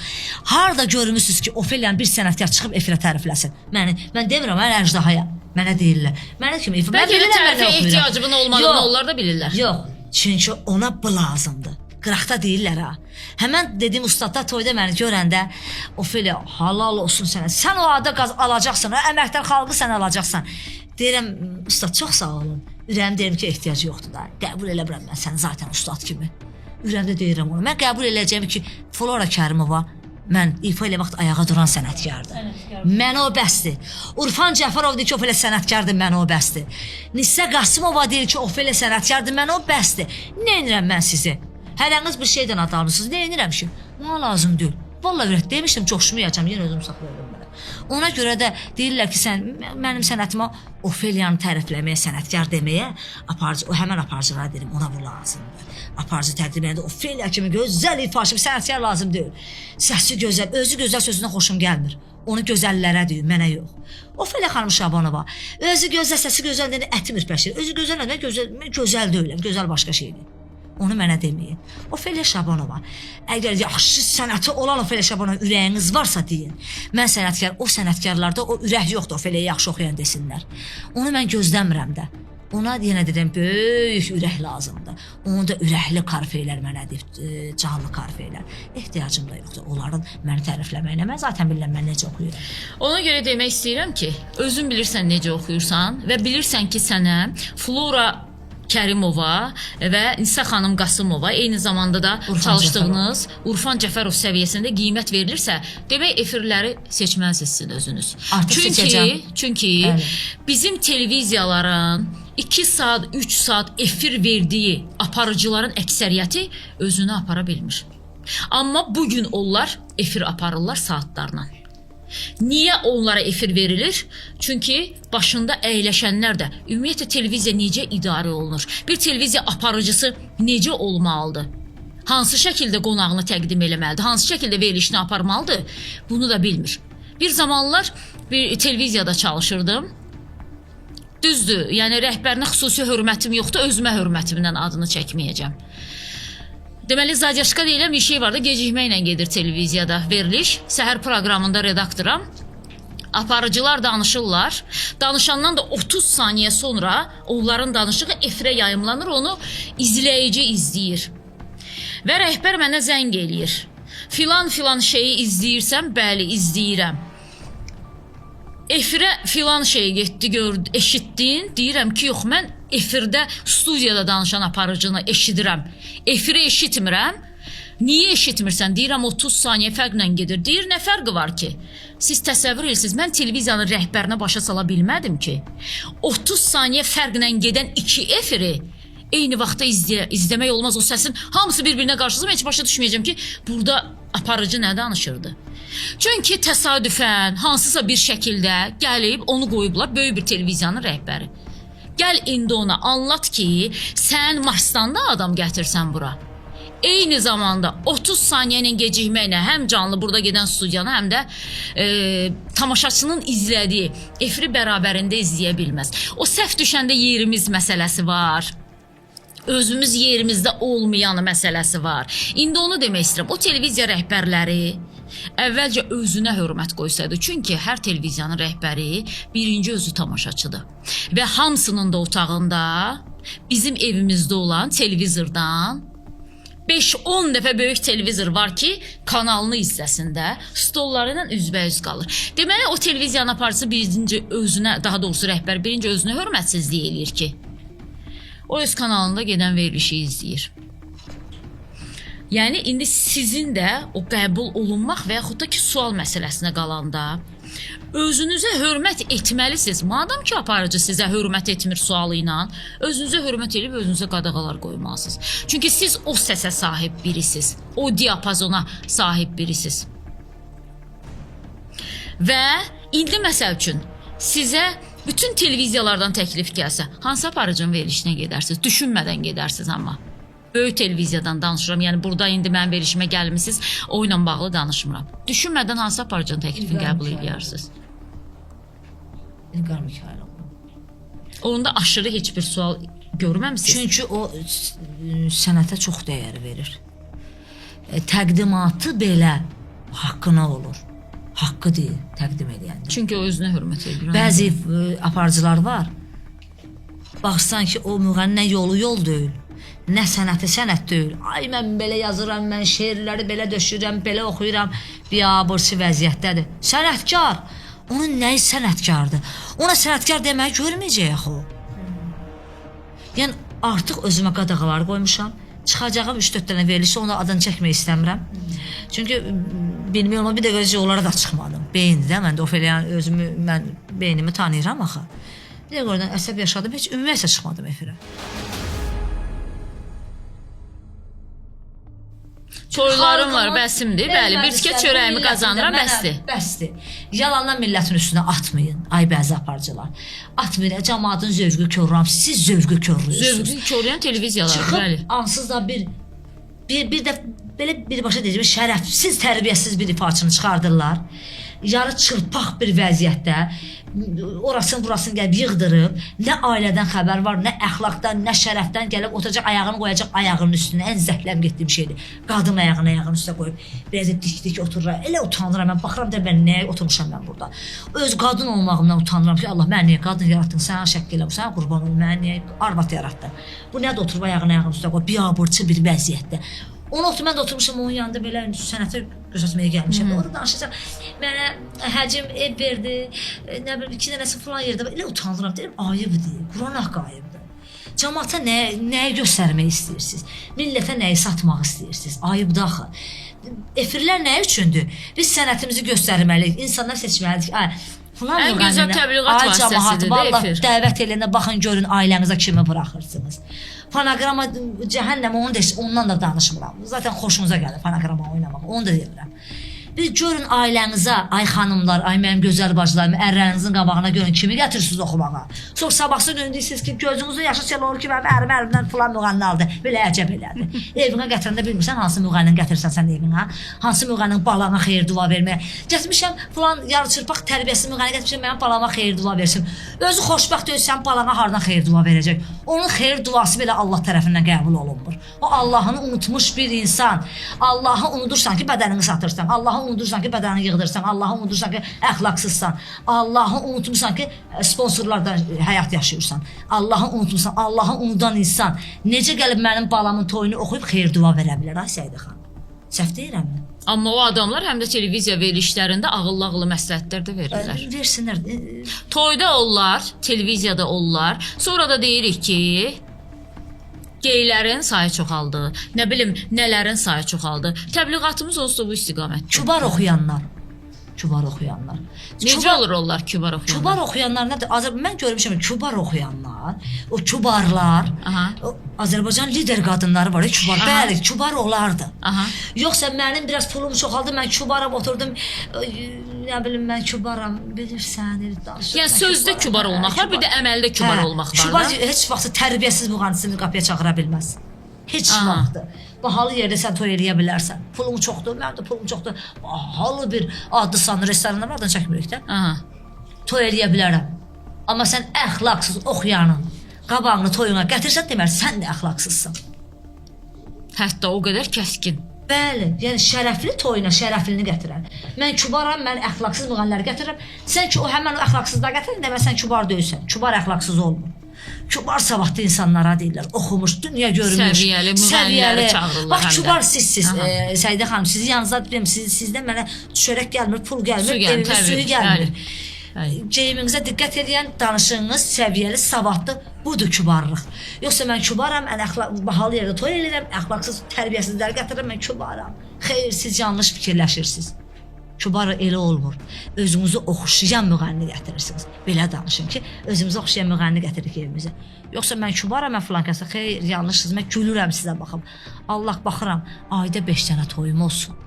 Harda görmüsünüz ki, Ofeliyanın bir sənətkar çıxıb efirə tərifləsin. Mən demirəm, mən əjdahayam. Mənə deyirlər. Mənə kimi efir. Bəlkə elə tərifə ehtiyacının olmadığını onlar da bilirlər. Yox, çünki ona bu lazımdır. Qıraqda deyirlər ha. Həmən dediyim ustadlar toyda məni görəndə Ofeliya halal olsun sənə. Sən o adı alacaqsan, o əməkdar xalqı sən alacaqsan. Deyirəm, ustad çox sağ olun. Ürəyim deyirəm ki, ehtiyac yoxdur da. Qəbul eləmirəm mən səni zaten ustad kimi. Ürəyimdə deyirəm onu. Mən qəbul eləyəcəm ki, Flora Kərimova mən ifa ilə vaxt ayağa duran sənətkardır. Mənə o bəsdir. Urfan Cəfərov deyir ki, Ofeliya sənətkardır, mənə o bəsdir. Nisə Qasımova deyir ki, Ofeliya sənətkardır, mənə o bəsdir. Nə edirəm mən sizi? Hərəniz bir şeydən adamısınız. Nə edirəm ki? Ona lazım deyil. Vallahi ürək demişdim, coşmayacam, yenə özüm saxlayıram belə. Ona görə də deyirlər ki, sən mənim sənətimə Ofeliyanı tərifləməyə, sənətkar deməyə aparıcı, o həmən aparıcılara dedim, ona bu lazımdır. Aparıcı təqdim edir, Ofeliya kimi gözəl ifaçı bir sənətkar lazım deyil. Səsi gözəl, özü gözəl sözündən xoşum gəlmir. Onu gözəllərə deyir, mənə yox. Ofeliya xanım Şabanova, özü gözəl, səsi gözəl deyir, ətim ürpəşir. Özü gözəl nə, mən gözəl deyiləm, gözəl başqa şeydir. Onu mənə deməyin. Ofeliya Şabanova, əgər yaxşı sənəti olan Ofeliya Şabanova ürəyiniz varsa deyin. Mən sənətkar, o sənətkarlarda o ürək yoxdur, Ofeliya yaxşı oxuyan desinlər. Onu mən gözləmirəm də. Ona yenə dedim, böyük ürək lazımdır. Onu da ürəkli karfeylər mənə deyib, canlı karfeylər. Ehtiyacım da yoxdur. Onların məni tərifləməyinə mən zaten bilirəm mən necə oxuyuram. Ona görə demək istəyirəm ki, özün bilirsən necə oxuyursan və bilirsən ki, sənə Flora Kərimova və Nisa xanım Qasımova, eyni zamanda da çalışdığınız Urfan Cəfərov səviyyəsində qiymət verilirsə, demək efirləri seçməlisiniz özünüz. Çünki bizim televiziyaların 2 saat, 3 saat efir verdiyi aparıcıların əksəriyyəti özünü apara bilmir. Amma bugün onlar efir aparırlar saatlarla. Niyə onlara efir verilir? Çünki başında əyləşənlər də ümumiyyətlə televiziya necə idarə olunur? Bir televiziya aparıcısı necə olmalıdır? Hansı şəkildə qonağını təqdim eləməlidir? Hansı şəkildə verilişini aparmalıdır? Bunu da bilmir. Bir zamanlar bir televiziyada çalışırdım. Düzdür, yəni rəhbərinə xüsusi hörmətim yoxdur, özümə hörmətimdən adını çəkməyəcəm. Deməli, zadyaşka deyilən bir şey var da, gecikməklə gedir televiziyada veriliş. Səhər proqramında redaktoram. Aparıcılar danışırlar. Danışandan da 30 saniyə sonra onların danışığı efirə yayımlanır, onu izləyici izləyir. Və rəhbər mənə zəng eləyir. Filan şeyi izləyirsən, bəli, izləyirəm. Efirə filan şey getdi, eşitdin? Deyirəm ki, yox, mən efirdə, studiyada danışan aparıcını eşidirəm. Efiri eşitmirəm. Niyə eşitmirsən? Deyirəm, 30 saniyə fərqlə gedir. Deyir, nə fərqi var ki? Siz təsəvvür edirsiniz, mən televiziyanın rəhbərinə başa sala bilmədim ki, 30 saniyə fərqlə gedən 2 efiri eyni vaxtda izləmək olmaz. O səsin hamısı bir-birinə qarşısında, heç başa düşməyəcəm ki, burada aparıcı nə danışırdı? Çünki təsadüfən, hansısa bir şəkildə gəlib, onu qoyublar, böyük bir televiziyanın rəhbəri. Gəl indi ona anlat ki, sən Marsdan da adam gətirsən bura. Eyni zamanda 30 saniyənin gecikməklə həm canlı burada gedən studiyanı, həm də tamaşaçının izlədiyi efiri bərabərində izləyə bilməz. O səhv düşəndə yerimiz məsələsi var. Özümüz yerimizdə olmayan məsələsi var. İndi onu demək istəyirəm. O televiziya rəhbərləri əvvəlcə özünə hörmət qoysaydı. Çünki hər televiziyanın rəhbəri birinci özü tamaşaçıdır. Və hamısının da otağında bizim evimizdə olan televizordan 5-10 dəfə böyük televizor var ki, kanalını izləsin də, stolları ilə üzbəüz qalır. Deməli, o televiziyanın aparıcısı birinci özünə, daha doğrusu rəhbər birinci özünə hörmətsizlik eləyir ki, o öz kanalında gedən verilişi izləyir. Yəni, indi sizin də o qəbul olunmaq və yaxud da ki, sual məsələsinə qalanda özünüzə hörmət etməlisiniz. Madam ki, aparıcı sizə hörmət etmir sualı ilə, özünüzə hörmət edib özünüzə qadağalar qoymalısınız. Çünki siz o səsə sahib birisiniz, o diapazona sahib birisiniz. Və indi məsəl üçün sizə bütün televiziyalardan təklif gəlsə, hansı aparıcının verilişinə gedərsiniz? Düşünmədən gedərsiniz amma. Böyük televiziyadan danışıram. Yəni burada indi mənim verilişimə gəlmisiniz, o ilə bağlı danışmıram. Düşünmədən hansı aparıcının təklifini qəbul edirsiniz? İlqar Mikayılova. Onda aşırı heç bir sual görməmisiniz? Çünki o sənətə çox dəyər verir. Təqdimatı belə haqqına olur. Haqqı deyil təqdim edəndə. Çünki o özünə hörmət edir. Bəzi aparıcılar var. Baxsan ki, o müğənni nə yolu yol deyil, nə sənəti sənət deyil. Ay mən belə yazıram, mən şeirləri belə döşürəm, belə oxuyuram. Biabırçı vəziyyətdədir. Sənətkar. Onun nəyi sənətkardır? Ona sənətkar deməyi görməyəcəyik o. Yəni artıq özümə qadağalar qoymuşam. Çıxacağım 3-4 dənə verilişi, ona adını çəkmək istəmirəm. Çünki bilmiyorum, bir də gözcə onlara da çıxmadım. Beyindir də, mən də Ofeliyanın özümü, mən beynimi tanıyıram axı. Bir də oradan əsəb yaşadım, heç ümumiyyətlə çıxmadım efirə. Toylarım var, bəsimdir. Bəli, bir tikə çörəyimi qazanıram, bəsdir. Bəsdir. Yalandan millətin üstünə atmayın, ay bəzi aparıcılar. Atmayın, cəmaatın zövqü körürəm, siz zövqü körürürsünüz. Zövqü körüyən televiziyalar, bəli. Çıxıb ansız da bir də belə birbaşa deyəcəm, şərəfsiz, tərbiyəsiz bir ifaçını çıxardırlar. Yarı çırpaq bir vəziyyətdə orasını burasını gəlib yığdırıb, nə ailədən xəbər var, nə əxlaqdan, nə şərəfdən gəlib oturacaq, ayağını qoyacaq ayağının üstünə. Ən zəhləm getdiyim şeydir. Qadın ayağının üstünə qoyub, biraz dik oturur. Elə utanıram, mən baxıram da mən nəyə oturmuşam mən burada. Öz qadın olmağımdan utanıram ki, Allah mən niyə qadın yaratdın, sənə şəkk elə, sənə qurban olum, mən niyə arvad yarattın. Bu nədir oturub ayağının üstünə qoyub, biabırçı bir vəziyyətdə. Onu otur, mən də oturmuşam onun yanında belə sənətə göstərməyə gəlmişəm. Orada danışacaq, mənə həcim ev verdi, nə bilim 2 dənəsi falan yerdə. Elə utanıram, deyirəm, ayıbdır deyil, Quran haqqı ayıbdır. Cəmaata nəyi göstərmək istəyirsiniz? Millətə nəyi satmaq istəyirsiniz? Ayıbdır axı. Efirlər nə üçündür? Biz sənətimizi göstərməliyik, insanlar seçməlidir ki, ən gözəl təbliğat vasitəsidir də efir. Dəvət eləyəndə baxın, görün ailənizə kimi buraxırsınız. Fonoqrama cəhənnəm, ondan da danışmıram. Zaten xoşunuza gəlir fonoqrama oynamaq, onu da deyirəm. Bir görün ailənizə, ay xanımlar, ay mənim gözəl bacılarım, ərlərinizin qabağına görün kimi gətirirsiniz oxumağa. Sonra sabahsı gün deyirsiniz ki, gözünüzdə yaşlı çələ olur ki, mənim əlimdən filan müğənni aldı. Belə əcəb elədi. Evinə gətirəndə bilmirsən hansı müğənnini gətirsən sən evinə, hansı müğənninin balana xeyir dua verməyə. Gətirmişəm filan yarı çırpaq tərbiyəsiz müğənni gətirmişəm, mənim balama xeyir dua versin. Özü xoşbəxt deyilsən, balana hardan xeyir dua verəcək? Onun xeyir duası belə Allah tərəfindən qəbul olunmur. O Allahını unutmuş bir insan. Allahı unudursan ki, bədənini satırsan. Allahı unudursan ki, bədəni yığdırsan, Allahı unudursan ki, əxlaqsızsan, Allahı unutmuşsan ki, sponsorlardan həyat yaşayırsan, Allahı unutmuşsan, Allahı unudan insan necə gəlib mənim balamın toyunu oxuyub xeyir dua verə bilər, ay Səidə xanım? Səhv deyirəm mi? Amma o adamlar həm də televiziya verilişlərində ağıllı məsləhətlər də verirlər. Versinlər. Toyda olurlar, televiziyada olurlar, sonra da deyirik ki, geylərin sayı çoxaldı, nə bilim, nələrin sayı çoxaldı. Təbliğatımız olsa bu istiqamətdə. Kübar oxuyanlar. Kübar oxuyanlar. Necə olur onlar kübar oxuyanlar? Kübar oxuyanlar nədir? Mən görmüşəm, kübar oxuyanlar, o kübarlar, o Azərbaycan lider qadınları var, kübar. Bəli, kübar olardı. Yoxsa mənim biraz pulum çoxaldı, mən kübaram, oturdum, nə bilim, mən kübaram, bilirsən, danışır. Yəni sözdə kübar olmaq var, bir də əməldə kübar olmaq var da. Kübar heç vaxt tərbiyəsiz müğənnisini qapıya çağıra bilməz. Heç vaxt. Bahalı yerdə sən toy eləyə bilərsən. Pulum çoxdur, mənim də pulum çoxdur. Bahalı bir adlı sanlı restoranlar var da çəkmirik də. Toy eləyə bilərəm. Amma sən əxlaqsız oxuyanın qabağını toyuna gətirsən, deməli sən də əxlaqsızsan. Hətta o qədər kəskin. Bəli, yəni şərəfli toyuna şərəflini gətirən. Mən kübaram, mən əxlaqsız müğənniləri gətirirəm. Sən ki o həmən o əxlaqsızlığa gətirin, deməli sən kübar deyilsən. Kübar əxlaqsız olmur. Kübar savadlı insanlara deyirlər, oxumuş, dünya görmüş, səviyyəli müğənniləri çağırırlar. Bax, kübar sizsiz, Səidə xanım, sizin yanınızda biləm, sizdən mənə çörək gəlmir, pul gəlmir, evimizə suyu gəlmir. Geyiminizə diqqət edən danışığınız səviyyəli, savadlı, budur kübarlıq. Yoxsa mən kübaram, bahalı yerdə toy edirəm, əxlaqsız, tərbiyəsizləri gətirirəm, mən kübaram. Xeyr, siz yanlış fikirləşirsiniz. Kübar elə olmur. Özünüzü oxşayan müğənni gətirirsiniz. Belə danışın ki, özünüzü oxşayan müğənni gətiririk evimizə. Yoxsa mən kübaram, mən filan kəsə, xeyr, yanlışsınız, mən gülürəm sizə baxım. Allah baxıram, ayda 5 dənə toyum olsun.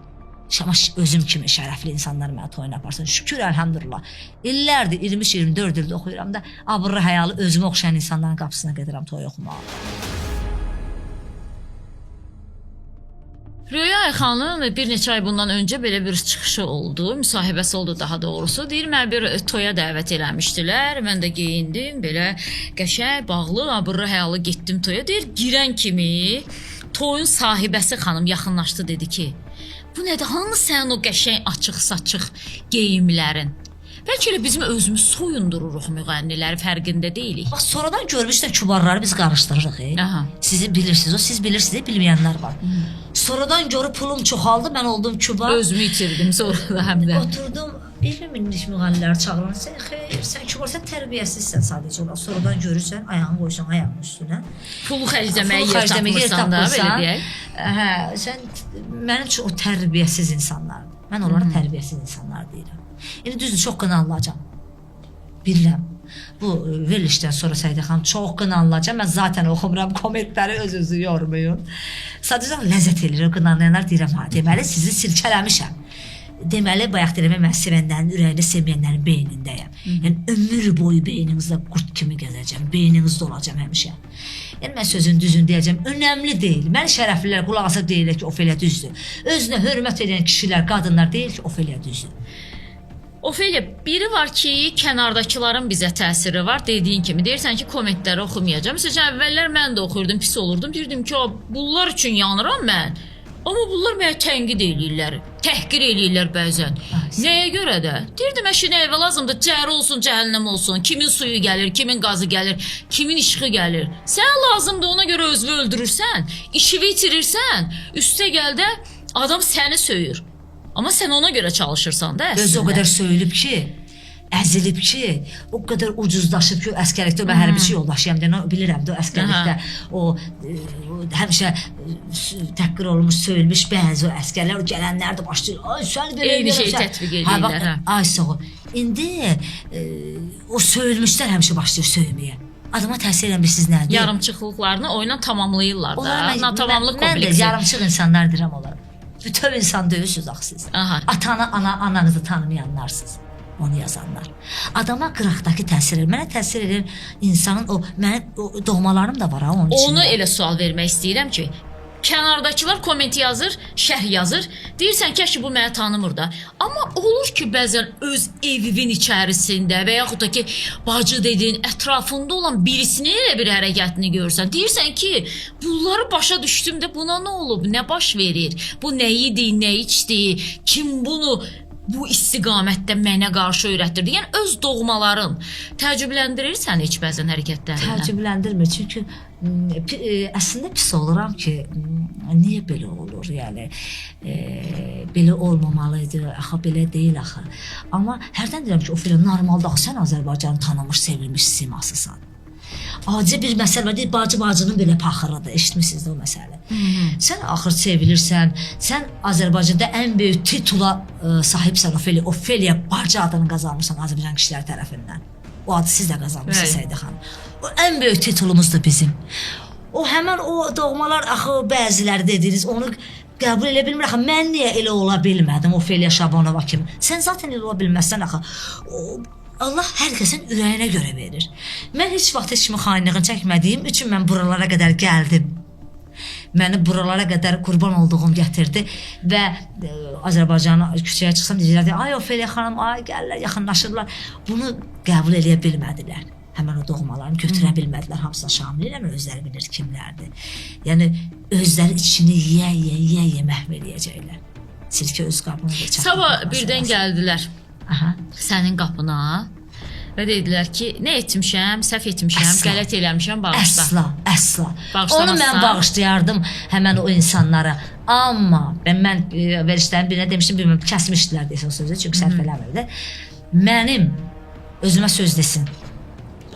Amma özüm kimi şərəfli insanlar mənə toyun aparsın. Şükür, əlhamdülillah. İllərdir, 23-24 ildir oxuyuram da, abırlı həyalı özümə oxşayan insanların qapısına gedirəm toy oxumağa. Röya Ayxanın bir neçə ay bundan öncə belə bir çıxışı oldu, müsahibəsi oldu daha doğrusu. Deyir, mən bir toya dəvət eləmişdilər, mən də geyindim, belə qəşəng, bağlı, abırlı həyalı getdim toya. Deyir, girən kimi toyun sahibəsi xanım yaxınlaşdı, dedi ki, bu nədir, hanı sənin o qəşəng açıq-saçıq geyimlərin? Bəlkə elə bizim özümüz soyundururuq müğənniləri, fərqində deyilik. Bax, sonradan görmüşlər kübarları biz qarışdırırıq. Sizi bilirsiniz, o siz bilirsiniz, bilməyənlər var. Sonradan görüb pulum çoxaldı, mən oldum kübar. Özümü itirdim sonra da həm də. Oturdum, 20 minlik müğənniləri çağırın. Sən xeyr, sən kübar, sən tərbiyəsizsən sadəcə olaraq. Sonradan görürsən, ayağını qoysan ayağının üstünə. Pulu xərcləməyə yer tapmırsan da, belə deyək. Hə, sən mənim üçün o tərbiyəsiz insanlardır. Mən onlara tərbiyəsiz insanlar deyirəm. İndi düzdür, çox qınanılacam. Bilirəm. Bu verilişdən sonra Səidə xanım çox qınanılacam. Mən zaten oxumuram, kommentləri öz-özü yormayın. Sadəcə ləzzət edir, qınanlayanlar deyirəm, ha, deməli sizi silkələmişəm. Deməli, bayaq deyirəm, mən sevənlərin ürəyində, sevməyənlərin beynindəyəm. Yəni, ömür boyu beyninizdə qurt kimi gəzəcəm, beyninizdə olacam həmişə. Yəni, mən sözün düzün deyəcəm, önəmli deyil. Mən şərəflilər qulaq asıb deyirlər ki, Ofeliya düzdür. Özünə hörmət edən kişilər, qadınlar deyir ki, Ofeliya düzdür. Ofeliya, biri var ki, kənardakıların bizə təsiri var. Dediyin kimi, deyirsən ki, kommentləri oxumayacağım. Məsələn, əvvəllər mən də oxuyurdum, pis olurdum. Deyirdim ki, bunlar üçün yanıram mən. Amma bunlar mənə tənqid eləyirlər, təhqir eləyirlər bəzən. Nəyə görə də? Deyirdim, əşi nə evə lazımdır, cəhər olsun, cəhənnəm olsun. Kimin suyu gəlir, kimin qazı gəlir, kimin işığı gəlir. Sən lazımdır, ona görə özünü öldürürsən, işini itirirsən, üstə gəldə adam səni söyür. Amma sən ona görə çalışırsan da əslində. Özü o qədər söyülüb ki, əzilib ki, o qədər ucuzlaşıb ki, əskərlikdə mən hərbiçi yoldaşıyam deyən, bilirəm də o əskərlikdə o həmişə təhqir olunmuş, söyülmüş bəzi o əskərlər, o gələnlər də başlayır, ay sən belə eyni şeyi tətbiq edirlər. Ay sağ ol. İndi o söyülmüşlər həmişə başlayır söyməyə. Adama təsir edən bilirsiniz nədir? Yarımçıqlıqlarını oyuna tamamlayırlar da. Natamamlıq kompleksi. Mən də yarımçıq insanlar deyirəm onlara. Bütöv insan deyilsiniz axı siz. Atanı, ananızı tanımayanlarsınız. Onu yazanlar. Adama qıraqdakı təsir edir. Mənə təsir edir insanın o, mənim doğmalarım da var ha onun içində. Onu elə sual vermək istəyirəm ki, kənardakılar komment yazır, şərh yazır. Deyirsən ki, bu məni tanımır da. Amma olur ki, bəzən öz evinin içərisində və yaxud da ki, bacı dediyin ətrafında olan birisinin elə bir hərəkətini görürsən. Deyirsən ki, bunları başa düşdüm də buna nə olub, nə baş verir? Bu nə yedi, nə içdi? Kim bunu bu istiqamətdə mənə qarşı öyrətdirdi? Yəni, öz doğmaların təəccübləndirir səni heç bəzən hərəkətlərindən? Təəccübləndirmir, çünki əslində pis oluram ki, niyə belə olur, yəni, belə olmamalıydı, axı, belə deyil axı. Amma hərdən deyirəm ki, Ofeliya, normalda axı, sən Azərbaycanı tanımış, sevilmiş simasısan. Acı bir məsələ var, deyil, bacı-bacının belə paxırıdır, eşitmişsiniz də o məsələ. Sən axır sevilirsən, sən Azərbaycanda ən böyük titula sahibsən Ofeliya, Ofeliya bacı adını qazanmışsan Azərbaycan kişiləri tərəfindən. O adı siz də qazanmışsınız Səidə xanım. O ən böyük titulumuzdur bizim. O həmən o doğmalar axı bəziləri dediniz, onu qəbul elə bilmir axı. Mən niyə elə ola bilmədim Ofeliya Şabanova kimi? Sən zaten elə ola bilməzsən axı. Allah hər kəsin ürəyinə görə verir. Mən heç vaxt heç kimi xainliğini çəkmədiyim üçün mən buralara qədər gəldim. Məni buralara qədər qurban olduğum gətirdi və Azərbaycana küçəyə çıxsam deyirlər, ay Ofeliya xanım, ay gəlirlər, yaxınlaşırlar. Bunu qəbul eləyə bilmədilər. Həmən o doğmalarını götürə bilmədilər, hamısına şamil eləmir, özləri bilir kimlərdir. Yəni, özləri içini yeyə məhv eləyəcəklər. Sirkə öz qabını da çatır. Sabah birdən gəldilər sənin qapına və dedilər ki, nə etmişəm, səhv etmişəm, qələt eləmişəm, bağışla. Əsla. Onu mən bağışlayardım həmən o insanlara. Amma mən verişlərin birine demişdim, bilməm, kəsmişdilər desə o sözü, çünki sərf eləmirdi. Mənim özümə söz desin.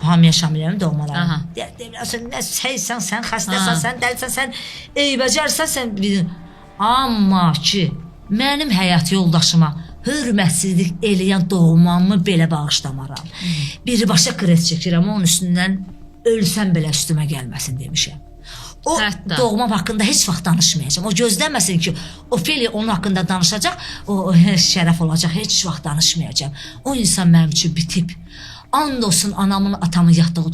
Hamiyə Şamilərin doğmaları. Deyirsən, nə səysən, sən xəstəsən, sən dəlisən, sən eybəcərsən, sən bilin. Amma ki, mənim həyat yoldaşıma hörmətsizlik eləyən doğmamı belə bağışlamaram. Birbaşa kres çəkirəm, onun üstündən ölsəm belə üstümə gəlməsin demişəm. O Hətta. doğmam haqqında heç vaxt danışmayacağam. O gözləməsin ki, Ofeliya onun haqqında danışacaq, o şərəf olacaq, heç vaxt danışmayacağam. O insan mənim üçün bitib. And olsun anamın, atamın yatdığı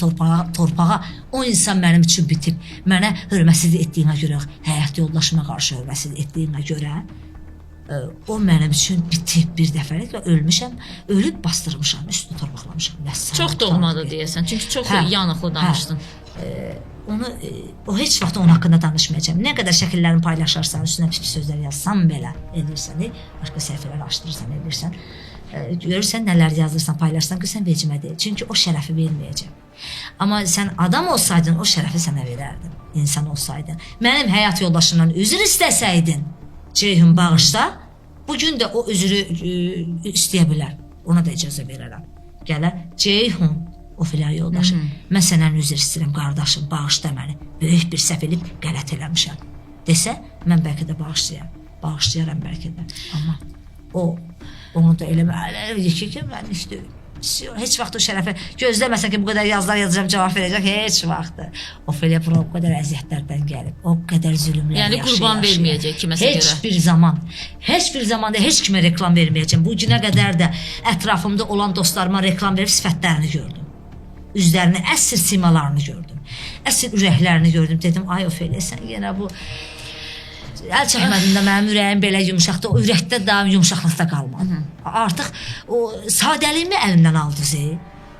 torpağa, o insan mənim üçün bitib. Mənə hörmətsizlik etdiyinə görə, həyat yoldaşıma qarşı hörmətsizlik etdiyinə görə, o mənim üçün bitib bir dəfəlik və ölmüşəm, ölüb bastırmışam, üstünü torpaqlamışam. Çox doğmadı deyəsən, çünki çox yanıqlı danışdın. Onu o heç vaxt onun haqqında danışmayacağam. Nə qədər şəkillərini paylaşarsan, üstünə pis sözlər yazsan belə edirsən, başqa səhifələr açdırırsan, edirsən, görürsən nələr yazırsan, paylaşsan ki, sən vecimə deyil. Çünki o şərəfi verməyəcəm. Amma sən adam olsaydın, o şərəfi sənə verərdim. İnsan olsaydın. Mənim həyat yoldaşımdan üzr istəsəydin, Ceyhun bağışla, bugün də o üzrü istəyə bilər. Ona da icazə verərəm. Gələ, Ceyhun, Ofeliya yoldaşı, mən səndən üzr istəyirəm, qardaşım, bağışla məni. Böyük bir səhv edib qələt eləmişəm. Desə, mən bəlkə də bağışlayaram bəlkə də. Amma onu da eləməli, ki, mən işte heç vaxt o şərəfi gözləməsən ki, bu qədər yazılar yazacağım, cavab verəcək, heç vaxt. Ofeliya buna o qədər əziyyətlərdən gəlib, o qədər zülümlər yəni qurban verməyəcək kiməsə görə. Heç bir zaman da heç kimə reklam verməyəcəm. Bu günə qədər də ətrafımda olan dostlarıma reklam verib sifətlərini gördüm. Üzlərini, əsr simalarını gördüm. Əsr ürəklərini gördüm. Dedim, ay Ofeliya, sən yenə bu əl çəkmədində mənim ürəyim belə yumşaqdır. O ürəkdə daha yumşaqlıqda qalmadı. Artıq o sadəliyimi əlimdən aldınız.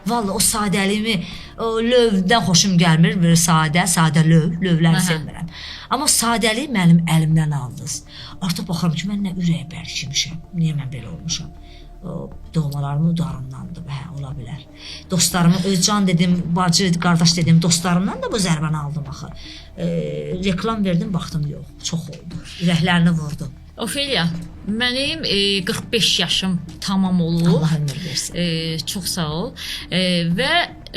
Vallahi o sadəliyimi, o lövdən xoşum gəlmir. Böyle sadə lövləri sevmirəm. Amma sadəliyi mənim əlimdən aldınız. Artıq baxıram ki, mən nə ürək bərkimişəm. Niyə mən belə olmuşam? Doğmalarımın udarındandır və ola bilər. Dostlarımı, öz can dedim, bacı, qardaş dedim, dostlarımdan da bu zərbəni aldım axı. Reklam verdim, baxdım yox, çox oldu. Ürəklərini vurdu. Ofeliya, mənim 45 yaşım tamam olub. Allah ömür versin. Çox sağ ol. Və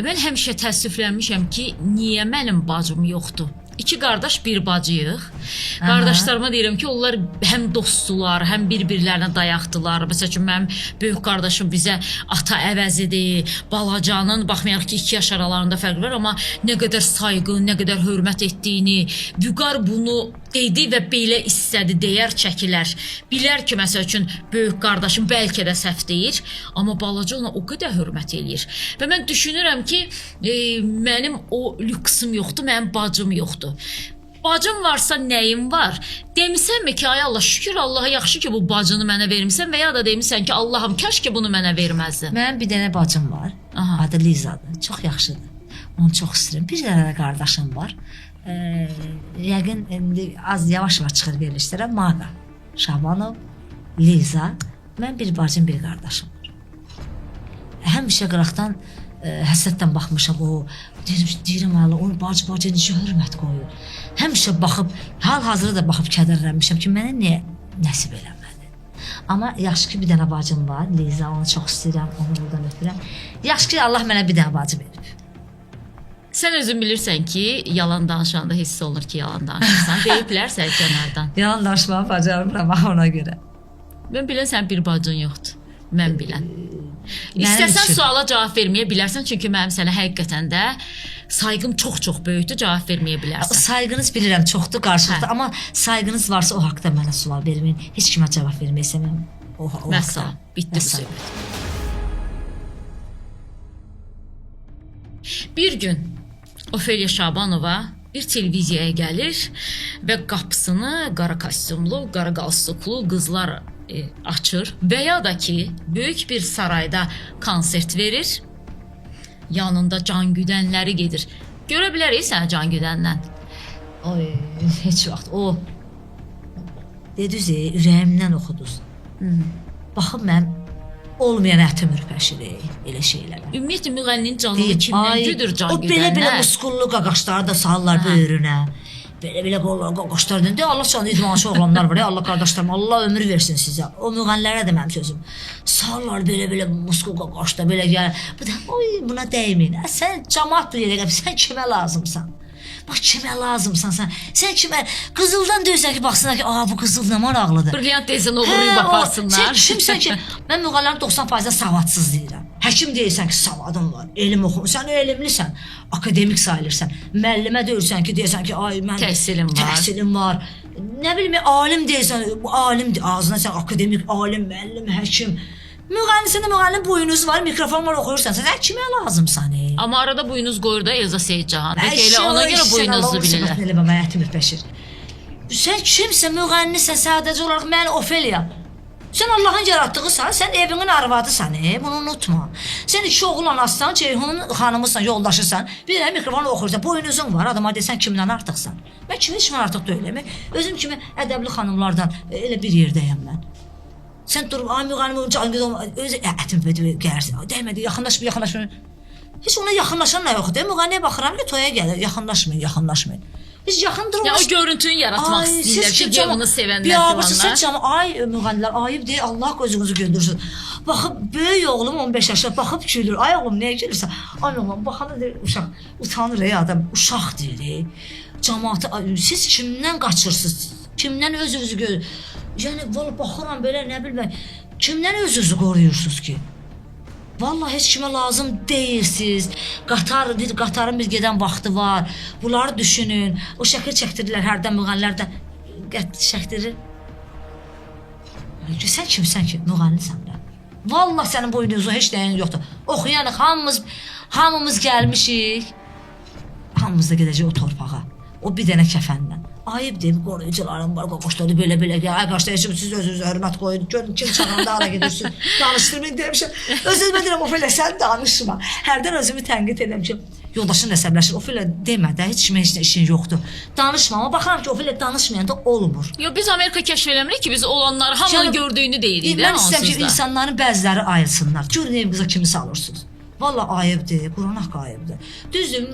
mən həmişə təəssüflənmişəm ki, niyə mənim bacım yoxdur? İki qardaş, bir bacıyıq. Qardaşlarıma deyirəm ki, onlar həm dostdular, həm bir-birlərinə dayaqdılar. Məsəl üçün, mənim böyük qardaşım bizə ata əvəzidir. Balacanın, baxmayaraq ki, 2 yaş aralarında fərq var, amma nə qədər sayğı, nə qədər hörmət etdiyini, Vüqar bunu dedi və belə istədi, deyər, çəkilər. Bilər ki, məsəl üçün, böyük qardaşım bəlkə də səhv deyir, amma balaca ona o qədər hörmət eləyir. Və mən düşünürəm ki, mənim o lüksüm yoxdur, mənim bacım yoxdur. Bacım varsa nəyim var? Demisənmi ki, ay Allah, şükür Allaha, yaxşı ki bu bacını mənə vermisən və ya da demisən ki, Allahım, kəş ki bunu mənə verməzdin. Mənim bir dənə bacım var, adı Lizadır, çox yaxşıdır, onu çox istəyirəm. Bir dənə də qardaşım var, yəqin az yavaş-yavaş çıxır verilişlərə, Maqa, Şabanov, Liza, mən bir bacım, bir qardaşım var. Həmişə qıraqdan həsrətdən baxmışam, o deyirəm Allah, onu bacı necə hörmət qoyur. Həmişə baxıb, hal-hazırda da baxıb kədərlənmişəm ki, mənə niyə nəsib eləmədi. Amma yaxşı ki, bir dənə bacım var, Liza, onu çox istəyirəm, onu buradan öpürəm. Yaxşı ki, Allah mənə bir dənə bacı verib. Sən özün bilirsən ki, yalan danışanda hiss olunur ki, yalan danışırsan. Deyiblər sən kənardan. Yalan danışmağı bacarmıram ona görə. Mən bilən sən bir bacın yoxdur. Mən bilən. İstəsən suala cavab verməyə bilərsən, çünki mənim sənə həqiqətən də sayğım çox-çox böyükdür, cavab verməyə bilərsən. Sayğınız bilirəm, çoxdur qarşılıqda, amma sayğınız varsa o haqda mənə sual verməyin. Heç kimə cavab verməyəsəm o haqda. Məsələn, bitdi bu söhbət. Bir gün Ofeliya Şabanova bir televiziyaya gəlir və qapısını qara kostyumlu, qara qalstuklu qızlar açır və ya da ki, böyük bir sarayda konsert verir, yanında can güdənləri gedir. Görə bilərik sənə can güdəndən. Oy, heç vaxt. O, dediniz, ürəyimdən oxudunuz. Baxın, mən olmayan ətim ürpəşir, elə şeylər. Ümumiyyətlə, müğənninin canını kimdən güdür can güdənlər? O belə-belə muskullu qaqaşları da sallar böyrünə. Belə-belə qaqaşlar deyəndə, Allah canı idmançı oğlanlar var, Allah qardaşlarım, Allah ömür versin sizə. O müğənnilərə də mənim sözüm. Sallar belə-belə muskul qaqaşda, belə gəlir. Bu da, oy, buna dəyməyin. Sən cəmaat bir yerə gəlib, sən kimə lazımsan? Bax kimə lazımsan sən? Sən kimə qızıldan deyirsən ki, baxsınlar ki, bu qızıl nə maraqlıdır. Brilliant deyirsən, oğurlayıb aparsınlar. Sən kimsən ki, mən müğənnilərin 90% savadsız deyirəm. Həkim deyirsən ki, savadım var, elm oxumusan, elmlisən, akademik sayılırsan. Müəllimə deyirsən ki, ay mən təhsilim var. Nə bilim, alim deyirsən, alimdir, ağzına sən akademik, alim, müəllim, həkim. Müğənnisin boyunuz var, mikrofon var, oxuyursan. Sən kimə lazımsan? Amma arada boyunuz qoyur da Elza Seyidcahan. Elə ona görə boyunuzu bilirlər. Elə mən ətim ürpəşir. Sən kimsən, müğənnisən, sadəcə olaraq mən Ofeliya. Sən Allahın yaratdığısan, sən evinin arvadısan, bunu unutma. Sən iki oğul anasısan, Ceyhunun xanımısan, yoldaşısan, bir də mikrofonu oxuyursan, boynuzun var, adama desən kimdən artıqsan. Mən kimdən artıq deyiləm. Özüm kimi ədəbli xanımlardan elə bir yerdəyəm mən. Sən durub, müğənim öz ətim gəlirsən, dəymədi, yaxınlaşma. Heç ona yaxınlaşan nə yoxdur. Müğənniyə baxıram ki, toya gəlir, yaxınlaşmayın. Biz yaxın durmuş. Ya o görüntünü yaratmaq istəyirlər ki, canını sevənlər filanlar. Ay müğənnilər, ayıb deyil, Allah gözünüzü güldürsün. Baxıb, böyük oğlum 15 yaşında baxıb gülür. Ay oğlum, nəyə gülürsən? Ay oğlum, baxanda deyir, uşaq, utanır adam, uşaq deyir. Cəmaatı, siz kimdən qaçırsınız? Kimdən özünüzü görür? Yəni, baxıram belə, nə bilmək, kimdən özünüzü qoruyursunuz ki? Vallahi heç kimə lazım deyilsiz. Qatarın bir gedən vaxtı var. Bunları düşünün. O şəkil çəkdirirlər hərdən müğənnilərdən. Çəkdirir. Sən kimsən ki? Müğənnisən də. Vallahi sənin boynuzun heç nəyin yoxdur. Oxuyanıq, hamımız gəlmişik. Hamımız da gedəcək o torpağa. O bir dənə kəfənlə. Ayıb deyib, qoruyucularım var, qoquşladı, belə gəl. Ay qarşılayacım, siz özünüzə hörmət qoyun. Görün, kim çağıranda ara gedirsiniz. Danışdırmayın demişəm. Öz-özümə deyirəm, Ofelia, sən danışma. Hərdən özümü tənqid edirəm ki, yoldaşın əsəbləşir. Ofelia demədə, heç kimə heç nə işin yoxdur. Danışma, amma baxıram ki, Ofelia danışmayanda olmur. Yo, biz Amerika kəşf eləmirik ki, biz olanları hamının gördüyünü deyirik. Mən istəyirəm ki, insanların bəziləri ayılsınlar. Görün ev qıza kimi salırsınız. Vallahi ayıbdır, Quran haqqı ayıbdır. Düzdür,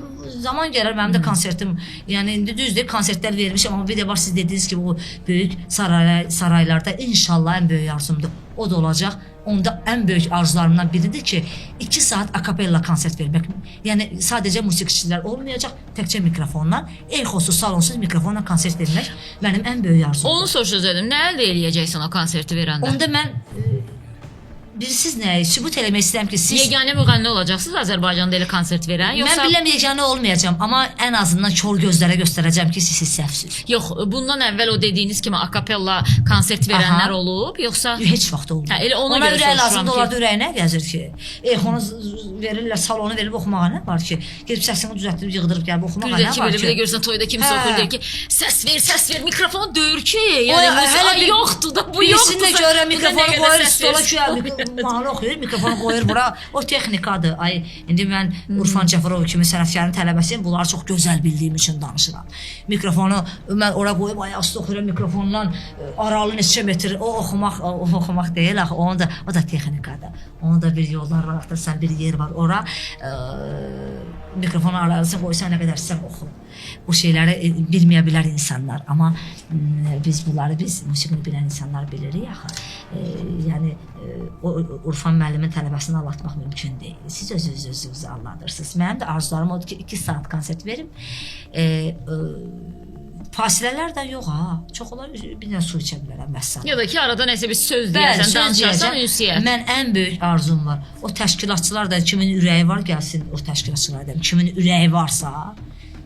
zaman gələr mənim də konsertim, yəni indi düzdür, konsertlər vermişəm, amma bir də var siz dediniz ki, o böyük saraylarda inşallah ən böyük arzumdur. O da olacaq. Onda ən böyük arzularımdan biridir ki, 2 saat akapella konsert vermək. Yəni sadəcə musiqiçilər olmayacaq, təkcə mikrofonla, exosuz, salonsuz mikrofonla konsert vermək mənim ən böyük arzumdur. Onu soruşacaqdım, nə əldə eləyəcəksən o konserti verəndə? Onda mən bilirsiniz nə, sübut eləmək istəyirəm ki, siz yeganə müğənni olacaqsınız Azərbaycanda elə konsert verən, yoxsa mən biləm yeganə olmayacağam, amma ən azından kor gözlərə göstərəcəm ki, siz səhvsiz. Yox, bundan əvvəl o dediyiniz kimi akapella konsert verənlər olub, yoxsa heç vaxt olmur. Elə ona görə ürək lazımdır, ki, onlar da ürəyinə gəzir ki, onu verirlər, salonu verib oxumağa nə var ki, gedib səsini düzəltdirib yığdırıb gəlib oxumağa nə var ki. Bir də görsən toyda kimsə oxuyur deyir ki, səs ver, mikrofonu döyür ki, yəni musiqi yoxdur da, bu yoxdur. Birisində görə mikrofonu qoyur, stola ki, mahnı oxuyur, mikrofonu qoyur bura. O texnikadır. Ay, indi mən Urfan Cəfərov kimi sənətkarın tələbəsiyəm. Bunları çox gözəl bildiyim üçün danışıram. Mikrofonu mən ora qoyub ayaq üstə oxuyuram mikrofonla aralı neçə metr o oxumaq deyil axı. O da texnikadır. Onun da bir yollar var, axtarsan bir yer var. Ora mikrofonu aralısın qoysan nə qədər istəsən oxu. Bu şeyləri bilməyə bilər insanlar, amma biz musiqini bilən insanlar bilirik axı. Yəni Urfan müəllimin tələbəsini aldatmaq mümkün deyil. Siz özünüzü aldadırsınız. Mənim də arzularım odur ki, 2 saat konsert verim. Fasilələr də yox ha. Çox olar bir dənə su içə bilərəm vəssalam. Ya da ki, arada nəsə bir söz deyərsən, danışarsan, ünsiyyət. Mən ən böyük arzum var. O təşkilatçılar da kimin ürəyi var gəlsin o təşkilatçılar da. Kimin ürəyi varsa,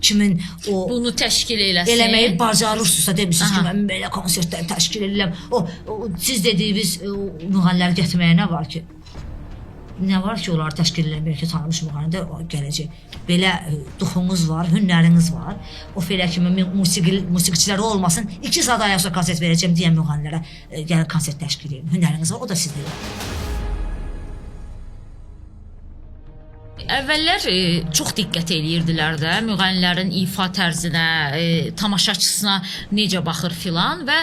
kimin o bunu təşkil eləsin. Eləməyi bacarırsınızsa demisiniz ki, mən belə konsertlər təşkil edirəm. O siz dediyiniz müğənniləri gətirməyə nə var ki? Nə var ki, onları təşkil eləmək ki, tanınmış müğənnidə gələcək. Belə duxunuz var, hünəriniz var. O belə kimi musiqiçiləri olmasın, 2 saat ayaq üstə konsert verəcəm deyən müğənnilərə gəlin konsert təşkil edin. Hünəriniz var, o da sizdə yox. Əvvəllər çox diqqət eləyirdilər də müğənnilərin ifa tərzinə, tamaşaçısına necə baxır filan və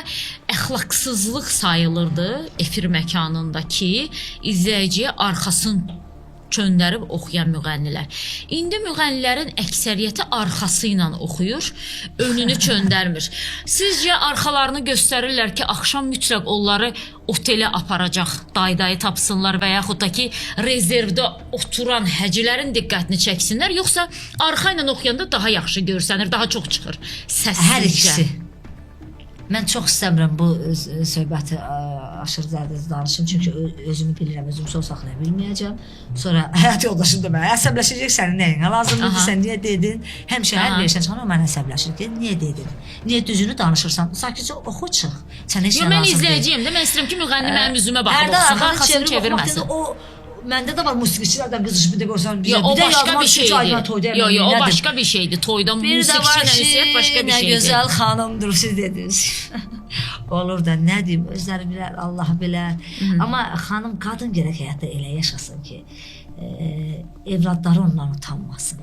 əxlaqsızlıq sayılırdı efir məkanındakı izləyiciyə arxasını çöndərib oxuyan müğənnilər. İndi müğənnilərin əksəriyyəti arxası ilə oxuyur, önünü çöndərmir. Sizcə arxalarını göstərirlər ki, axşam mütləq onları otelə aparacaq, dayı tapsınlar və yaxud da ki, rezervdə oturan həcilərin diqqətini çəksinlər, yoxsa arxa ilə oxuyanda daha yaxşı görsənir, daha çox çıxır səs? Hər ikisi. Mən çox istəmirəm bu söhbəti aşırı dərdə danışım, çünki özümü bilirəm, özümü sol saxlaya bilməyəcəm. Sonra həyat yoldaşım da mənə əsəbləşəcək, sənin nəyinə lazımdır, sən niyə dedin? Həmişə hər bir işdən sonra mənə əsəbləşir ki, niyə dedin? Niyə düzünü danışırsan? Sakitcə oxu çıx. Sən heç nə lazım deyil. Mən izləyəcəyim də, mən istəyirəm ki, müğənni mənim üzümə baxıb oxusun, arxasını çevirməsin. Məndə də var musiqiçilərdən qızışıb bir də görsən bir o də başqa bir şeydir. O başqa bir şeydir. Toyda musiqiçi ilə istəyir başqa bir şeydir. Nə gözəl xanımdır siz dediniz. Olur da nə deyim, özləri bilər, Allah bilər. Amma xanım, qadın gərək həyatda elə yaşasın ki, evladları ondan utanmasın.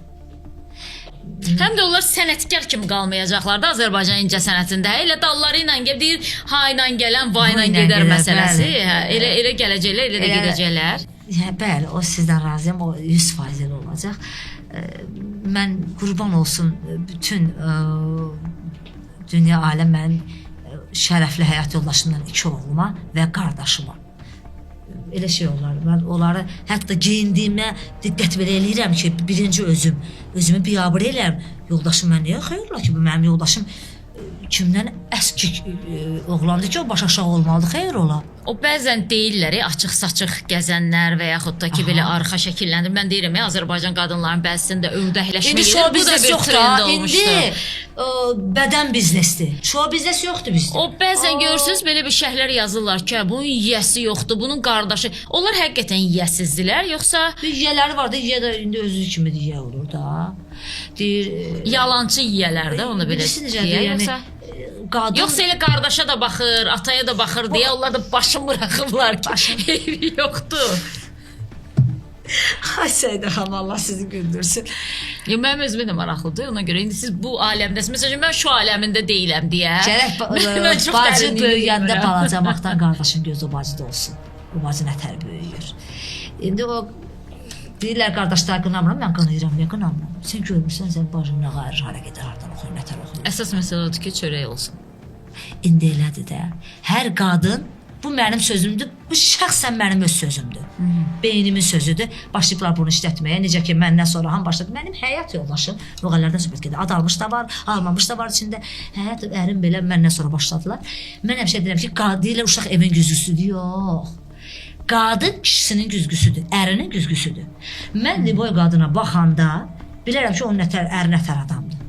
Həm də onlar sənətkar kimi qalmayacaqlar da Azərbaycan incəsənətində. Elə dalları ilə deyir, ha ilə gələn, va ilə gedər məsələsi. Elə gələcəklər, elə də gedəcəklər. Bəli, o sizdən razıyam, o 100% elə olacaq. Mən qurban olsun bütün dünya aləm mənim şərəfli həyat yoldaşımdan 2 oğluma və qardaşıma. Elə şey olar. Mən onları hətta geyindiyimə diqqət belə eləyirəm ki, birinci özümü biabır eləyirəm. Yoldaşım mən niyə xeyirlər ki, bu mənim yoldaşım kimdən əski oğlandır ki, o baş aşağı olmalıdır, xeyir ola. O bəzən deyirlər, açıq-saçıq gəzənlər və yaxud da ki, belə arxa şəkilləndir. Mən deyirəm, Azərbaycan qadınların bəzisində ördəkləşmə gedir. Bu da bir trend olmuşdur. İndi bədən biznesdir. Şou biznes yoxdur bizdə. O bəzən görürsünüz, belə bir şərhlər yazırlar ki, bunun yiyəsi yoxdur, bunun qardaşı. Onlar həqiqətən yiyəsizdirlər, yoxsa? Yiyələri var da, yiyə də indi özü kimi yiyə olur da. Deyir, yalancı yiyələr də, onu belə deyə, yoxsa? Qadın... Yoxsa elə qardaşa da baxır, ataya da baxır deyə onlar da başını bıraxıblar ki, eybi yoxdur. Ay Səidə xanım, Allah sizi güldürsün. Mənim özümə də maraqlıdır, ona görə indi siz bu aləmdəsiniz. Məsələn, mən şu aləmində deyiləm deyə. Gərək bacı böyüyəndə balacamaqdan qardaşın gözü o bacıda olsun. O bacı nətər böyüyür. İndi o deyirlər qardaşlar qınamıram, mən qınayıram, niyə qınamıram? Sən görmürsən, sən bacım nə qayır, hara gedər, hardan oxuyur, nətər oxuyur. Əsas məsələ odur ki, çörək olsun. İndi elədir də. Hər qadın, bu mənim sözümdür, bu şəxsən mənim öz sözümdür. Beynimin sözüdür. Başlayıblar bunu işlətməyə. Necə ki, məndən sonra ham başladı. Mənim həyat yoldaşım, müğənnilərdən söhbət gedir. Ad almış da var, almamış da var içində. Həyat ərim belə məndən sonra başladılar. Mən həmişə deyirəm ki, deyirlər uşaq evin güzgüsüdür. Yox. Qadın kişisinin güzgüsüdür, ərinin güzgüsüdür. Mən Liboy qadına baxanda bilərəm ki, onun əri nətər adamdır.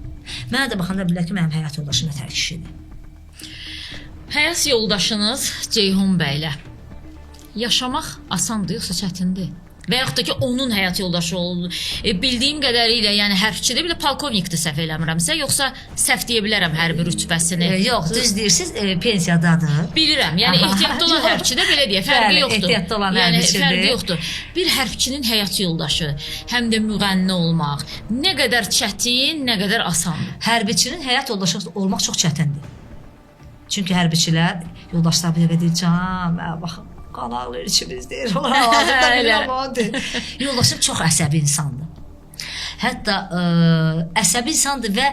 Mənə də baxanda bilirəm ki, mənim həyat yoldaşım nətər kişidir. Həyat yoldaşınız Ceyhun bəylə yaşamaq asandır, yoxsa çətindir? Və yaxud da ki, onun həyat yoldaşı oldu. Bildiyim qədərilə, yəni hərbçidə belə polkovnikdir, səhv eləmirəmsə, yoxsa səhv deyə bilərəm hərbi rütbəsini. Yox, düz deyirsiniz, pensiyadadır. Bilirəm, yəni ehtiyatlı olan hərbçidə belə deyə, fərqi yoxdur. Ehtiyatlı olan hərbçidir. Fərqi yoxdur. Bir hərbçinin həyat yoldaşı, həm də müğənni olmaq nə qədər çətin, nə qədər asandır. Hərbiçinin həyat yoldaşı olmaq çox çətindir. Çünki hərbiçilər yoldaşlar bir deyir, can, baxın, qanaqlı içimiz deyir. Yoldaşım çox əsəbi insandır. Hətta əsəbi insandır və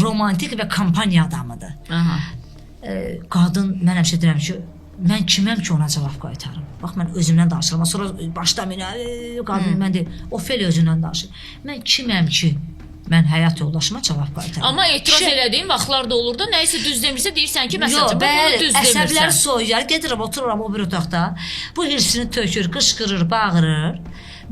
romantik və kampaniya adamıdır. Qadın, mən həmişə deyirəm ki, mən kiməm ki ona cavab qaytarım. Bax, mən özümdən danışıram. Sonra başda qadın mən deyir, Ofeliya özündən danışır. Mən kiməm ki, mən həyat yoldaşıma cavab qaytarım. Amma etiraz elədiyin vaxtlar da olur da, nəyisə düz demirsə deyirsən ki, məsələn, bunu düz demirsən. Əsəblər soyuyar, gedirəm, otururam o bir otaqda, bu hirsini tökür, qışqırır, bağırır.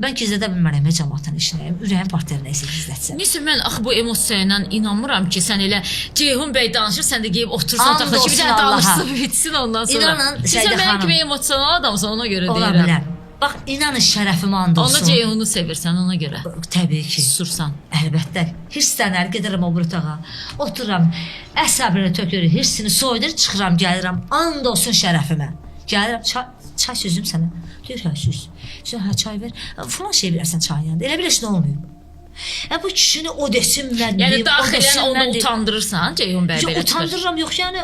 Mən gizlədə bilmərəm, cəmaatın işinəyim, ürəyim partiyar nəyisə gizlətsə. Neysə, mən bu emosiya ilə inanmıram ki, sən elə Ceyhun bəy danışır, sən də qeyib otursan otaqda ki, bir dənə danışsın, bitsin ondan sonra. İnanın, Səidə xanım. Sən mənim kimi emosional adamsan, ona görə deyirəm. Ola bilər. Bax, inanın şərəfim and olsun. Onu Ceyhunu sevirsən, ona görə. Təbii ki. Susursan. Əlbəttə. Hirslənər, gedirəm o bir otağa. Otururam, əsəbrini tökür, hirsini soyudur, çıxıram, gəlirəm. And olsun şərəfimə. Gəlirəm, çay süzüm sənə. Deyir, hə, süz. Hə, çay ver. Falan şey verərsən çayın yanında. Elə biləş nə olmayıb. Bu kişini o desin mən Yəni deyim, o daxilən desin onu mən deyim. utandırırsan Ceyhun bəy belə çıxır. Utandırıram, yox, yəni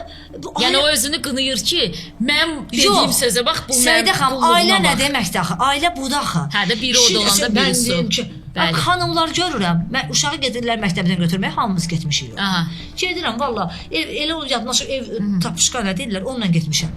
Yəni o özünü qınayır ki, mən dediyim sözə bax bu Səidə mənim xanım, ailə nə deməkdir axı? Ailə budur axı. Hə də biri orada olanda biri su. Bəli. Xanımlar görürəm. Mən uşağı gedirlər məktəbdən götürməyə, hamımız getmişik. Aha. Gedirəm valla. Elə o yadmaşıq ev tapışqa nə deyirlər, onunla getmişəm.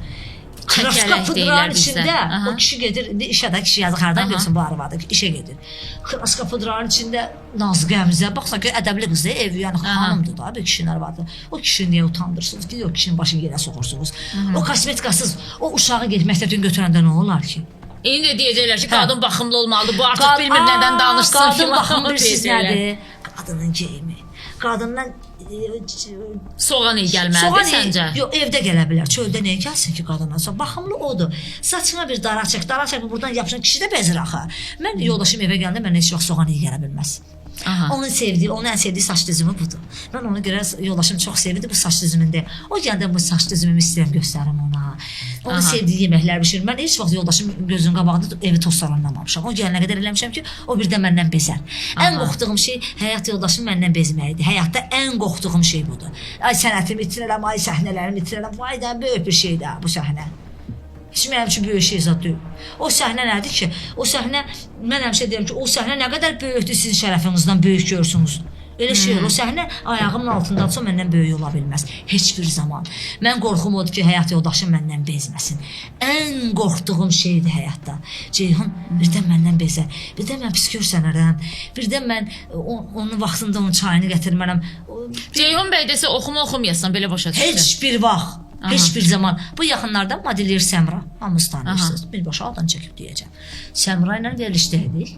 Kraska pıdranın içində o kişi gedir, indi işə də kişi yazıq hardan görsün bu arvadı, işə gedir. Kraska pıdranın içində Nazlı Qəmzə, baxsa ki, ədəbli qızdır, ev, yəni xanımdır da, bir kişinin arvadı. O kişini niyə utandırsınız ki, o kişinin başını yerə soxursunuz. O kosmetikasız, o uşağı gedib məktəbdən götürəndə nə olar ki? İndi də deyəcəklər ki, qadın baxımlı olmalıdır, bu artıq bilmir nədən danışsın. Qadın baxımlı bilirsiniz nədir? Qadının geyimi. Qadından soğan iyi gəlməlidir səncə? Yox, evdə gələ bilər. Çöldə nəyə gəlsin ki qadına? Baxımlı odur. Saçına bir dara çək buradan yapışan kişi də bezir axı. Mən yoldaşım evə gələndə mənə heç vaxt soğan iyi gələ bilməz. Onun ən sevdiyi saç düzümü budur. Mən ona görə yoldaşım çox sevirdi bu saç düzümündə. O gəldə bu saç düzümümü istəyirəm göstərim ona. Onun sevdiyi yeməklər bişirir. Mən heç vaxt yoldaşım gözünün qabağında evi toz salanlamamışam. O gələnə qədər eləmişəm ki, o birdən məndən bezər. Ən qorxduğum şey həyat yoldaşım məndən bezməkdir. Həyatda ən qorxduğum şey budur. Ay sənətimi itirərəm, ay səhnələrimi itirərəm. Vay da böyük bir şeydir bu səhnə. Heç mənim üçün böyük şey zad deyil. O səhnə nədir ki? O səhnə, mən həmişə deyirəm ki, o səhnə nə qədər böyükdür sizin şərəfinizdən böyük görürsünüz. Elə şey o səhnə ayağımın altındadsa məndən böyük ola bilməz. Heç bir zaman. Mən qorxum odur ki, həyat yoldaşım məndən bezməsin. Ən qorxduğum şeydir həyatda. Ceyhun birdən məndən bezər. Birdən mən pis görsənərəm. Birdən mən onun vaxtında onun çayını gətirmərəm. Ceyhun bəy desə oxumayasan belə başa düşürəm. Heç bir vaxt. Heç bir zaman. Bu yaxınlarda modelyer Səmra, hamınız tanıyırsınız. Birbaşa adını çəkib deyəcəm. Səmra ilə verilişdəydik.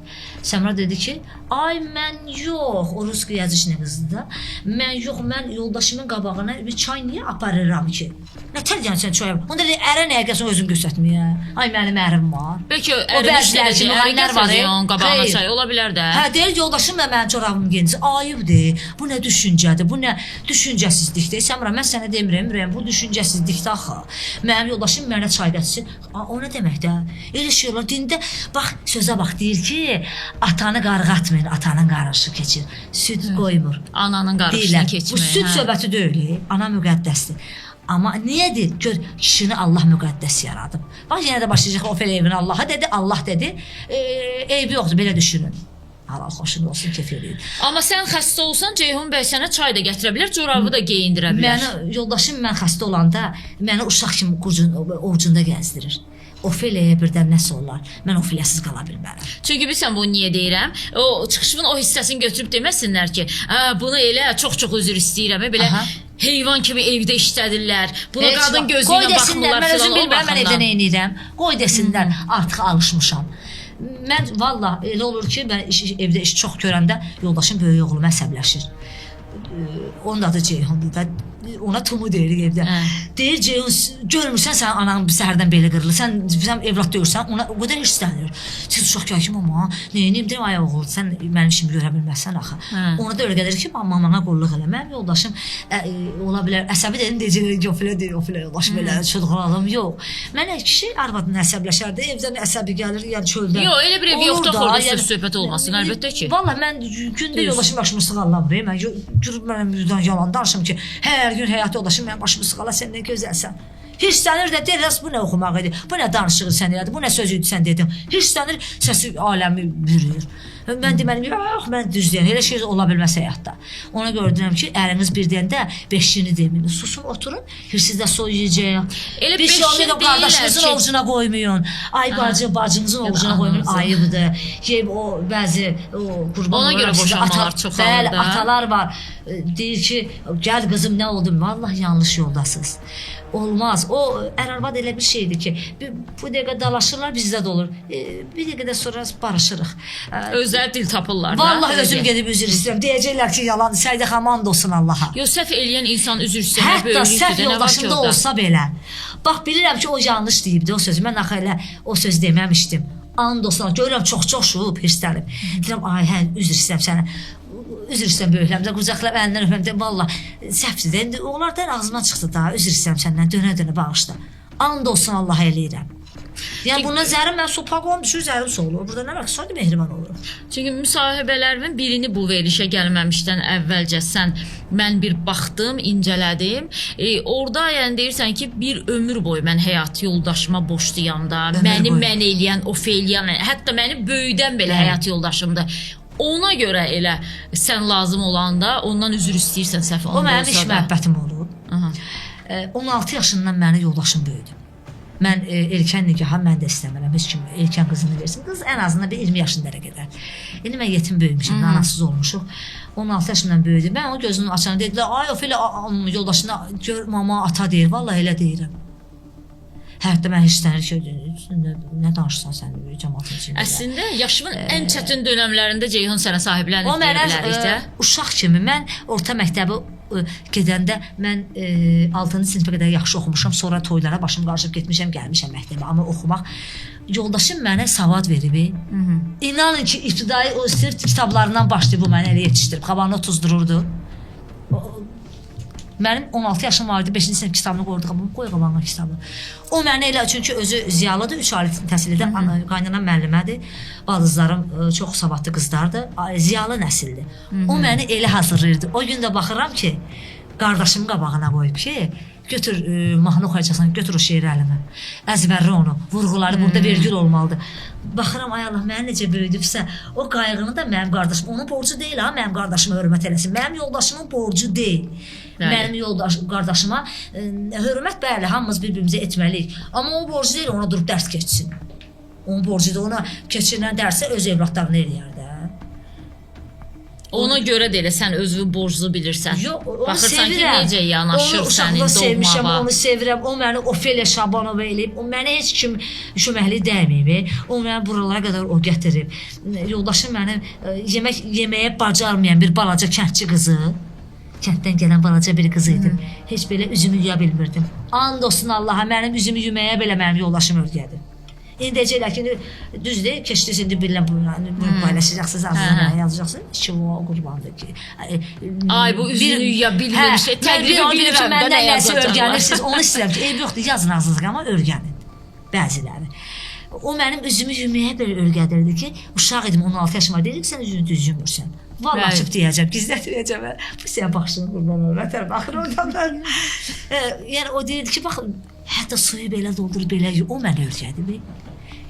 Səmra dedi ki, ay mən yox, o rus yazıcının qızıdır da. Mən yoldaşımın qabağına bir çay niyə aparıram ki? Nətər yəni sən çay? Onda dedi, ərə nəyə gəlsən özün göstərtməyə. Ay mənim ərim var. Bəlkə ərin işlədəcək, əri gətirəcək onun qabağına çay, ola bilər də. Hə, deyir yoldaşım da mənim çorabımı geyinci. Ayıbdır. Bu nə düşüncədir? Bu nə düşüncəsizlikdir? Səmra, mən sənə demirəm, bu düşüncəsizlikdir axı. Mənim yoldaşım mənə çay gətirsin. O nə deməkdir? Elə şey olur. Dində bax, sözə bax, deyir ki, atanı qarğatmayın, atanın qarışı keçir. Süd qoymur. Ananın qarışını keçmir. Bu süd söhbəti deyil, ana müqəddəsdir. Amma niyədir? Gör, kişini Allah müqəddəs yaradıb. Bax, yenə də başlayacaq Ofelia evini Allaha dedi, Allah dedi. Eybi yoxdur, belə düşünün. Halal xoşun olsun, kef eləyin. Amma sən xəstə olsan, Ceyhun bəy sənə çay da gətirə bilər, corabı da geyindirə bilər. Yoldaşım mən xəstə olanda məni uşaq kimi ovucunda gəzdirir. Ofelia'ya birdən nəsə olar. Mən Ofelia'sız qala bilmərəm. Çünki bilsən bunu niyə deyirəm? O çıxışımın o hissəsini götürüb deməsinlər ki, bunu elə çox üzr istəyirəm, belə heyvan kimi evdə işlədirlər. Buna qadın gözü ilə baxmırlar mən özüm bilmirəm, mən evdə nə edirəm. Qoy desinlər, artıq alışmışam. Mən valla elə olur ki, mən evdə iş çox görəndə yoldaşım böyük oğlum əsəbləşir. Onun adı Ceyhundur da. Ona Tumu deyirik evdə. Deyir Ceyhun, görmürsən sən ananın səhərdən belə qırılır. Sən evlad deyirsən, ona o qədər hirslənir. Siz uşaq gəlkim amma, neyiniyim deyim, ay oğul, sən mənim işimi görə bilməzsən axı. Ona da öyle gəlir ki, mamana qulluq elə. Mənim yoldaşım ola bilər, əsəbi dedim, deyəcək, Ofelia deyir, Ofelia yoldaşım elə, çılğılalım, yox. Mənə kişi arvadına əsəbləşərdi, evdən əsəbi gəlir, yəni çöldən. Yox, elə bir ev yoxdur, orada söz söhbət olmasın, əlbəttə ki. Valla mən gündə yoldaşım başımı sığallamır, mən görüb mənə yüzdən yalan danışım ki, hər gün həyat yoldaşım mənim başımı sıqala, sən nə gözəlsən. Hirslənir də deyir, bu nə oxumaq idi, bu nə danışığı sən elədi, bu nə sözü idi sən dedin. Hirslənir, səsi aləmi bürüyür. Mən deməliyim, yox, mən düz deyəm, elə şey ola bilməz həyatda. Ona görə deyirəm ki, əriniz bir deyəndə beşini demin, susun, oturun, hirsizdə soyuyacaq. Elə bir şey olmayın, qardaşınızın ovucuna qoymayın. Ay bacınızın ovucuna qoymayın, ayıbdır. O bəzi ona görə boşanmalar çoxalır da. Bəli, atalar var, deyir ki, gəl qızım nə oldu? Vallahi yanlış yoldasınız. Olmaz. O ər-arvad elə bir şeydir ki, bu dəqiqə dalaşırlar, bizdə də olur. Bir dəqiqədən sonra barışırıq. Özləri dil tapırlar. Vallahi özüm gedib üzr istəyirəm. Deyəcəklər ki, yalan, Səidə xaman olsun Allaha. Yox, səhv eləyən insan üzr istəmək böyüklükdür. Hətta səhv yoldaşında olsa belə. Bax, bilirəm ki, o yanlış deyibdi o sözü. Mən axı elə o söz deməmişdim. And olsun, görürəm çox şuub, hirslənib. Deyirəm, ay hə, üzr istəyirəm sənə. Üzr istəyirəm böyüklərimdə, qucaqlayıb əlindən öpəmdə, valla səhvdir. İndi onlardan ağzıma çıxdı da, üzr istəyirəm səndən, dönə-dönə bağışla. And olsun Allaha eləyirəm. Yəni bundan zərim mən sopaqon düşür, zərim solur. Burada nə var? Sadəcə mehriban olurum. Çünki müsahibələrimin birini bu verilişə gəlməmişdən əvvəlcə mən bir baxdım, incələdim. Orada yəni deyirsən ki, bir ömür boyu mən həyat yoldaşıma borcluyam da, məni mən eləyən, Ofeliya, hətta məni böyüdən belə həyat yoldaşımdır. Ona görə elə sən lazım olanda ondan üzr istəyirsən səhv olsa da. O mənim iş məhəbbətim olub. 16 yaşından məni yoldaşım böyüdü. Mən erkən nikaha mən də istəmirəm. Heç kim erkən qızını versin. Qız ən azından bir 20 yaşında qədər. İndi mən yetim böyümüşəm, anasız olmuşuq. 16 yaşından böyüdü. Mən o gözünü açan dedilər, ay Ofeliya yoldaşına gör mama ata deyir. Vallahi elə deyirəm. Hətta mən hirslənir ki, nə danışsan sən cəmaatın içində. Əslində yaşımın ən çətin dönəmlərində Ceyhun sənə sahiblənib bilərik də. Uşaq kimi mən orta məktəbi gedəndə mən 6-cı sinifə qədər yaxşı oxumuşam. Sonra toylara başım qarışıb getmişəm, gəlmişəm məktəbə. Amma oxumaq yoldaşım mənə savad verib. İnanın ki, ibtidai o sinif kitablarından başlayıb bu məni elə yetişdirib. Xabanı otuzdururdu. Mənim 16 yaşım vardı, 5-ci sinif kitabını qoy qabağına kitabı. O mənə elə, çünki özü ziyalıdır, 3 ailə təhsil edir, qaynana müəllimədir, baldızlarım çox savadlı qızlardır, ziyalı nəsildir. O məni elə hazırlayırdı. O gün də baxıram ki, qardaşım qabağına qoyub ki, götür mahnı oxuyacaqsan, götür o şeiri əlimə, əzbərli onu, vurğuları burada vergül olmalıdır. Baxıram, ay Allah, məni necə böyüdübsə, o qayğını da mənim qardaşım, onun borcu deyil ha, mənim qardaşıma hörmət eləsin, mənim yoldaşımın borcu deyil. Mənim qardaşıma hörmət, bəli, hamımız bir-birimizə etməliyik. Amma o borcu deyil, ona durub dərs keçsin. Onun borcu da ona keçirilən dərsə öz evlatlarını eləyər də. Ona görə də elə sən özünü borclu bilirsən. Yox, onu baxırsan sevirəm. Ki, necə yanaşır sənin sevmişəm, doğmağa. onu sevirəm. O məni Ofeliya Şabanova eləyib. O mənə heç kim şöməkli dəyməyib. O məni buralara qədər o gətirib. Yoldaşım mənim yeməyə bacarmayan bir balaca kəndçi qızı. Kənddən gələn balaca bir qız idim. Heç belə üzümü yuya bilmirdim. And olsun Allaha, mənim üzümü yuməyə belə mənim yoldaşım öyrədi. İndi deyəcəklər ki, düzdür, keçdiniz indi bilən bunu paylaşacaqsınız, azından yazacaqsınız. Ki, o qurbandır ki. Ay, bu üzünü yuya bilmirmiş. Təqribə bilirəm də nə yazacaqlar. Onu istəyirəm ki, eyb yoxdur, yazın ağzınızı, amma örgənin. Bəziləri. O mənim üzümü yuməyə belə örgədirdi ki, uşaq idim, 16 yaşıma dedik, sən üzünü düz yumursan. Vallahi açıb deyəcəm, gizlətməyəcəm. Bu sənə baxışını qurban olur. Vətər baxır oradan mən. Yəni o deyirdi ki, bax, hətta suyu belə doldur, belə o mənə örgədi.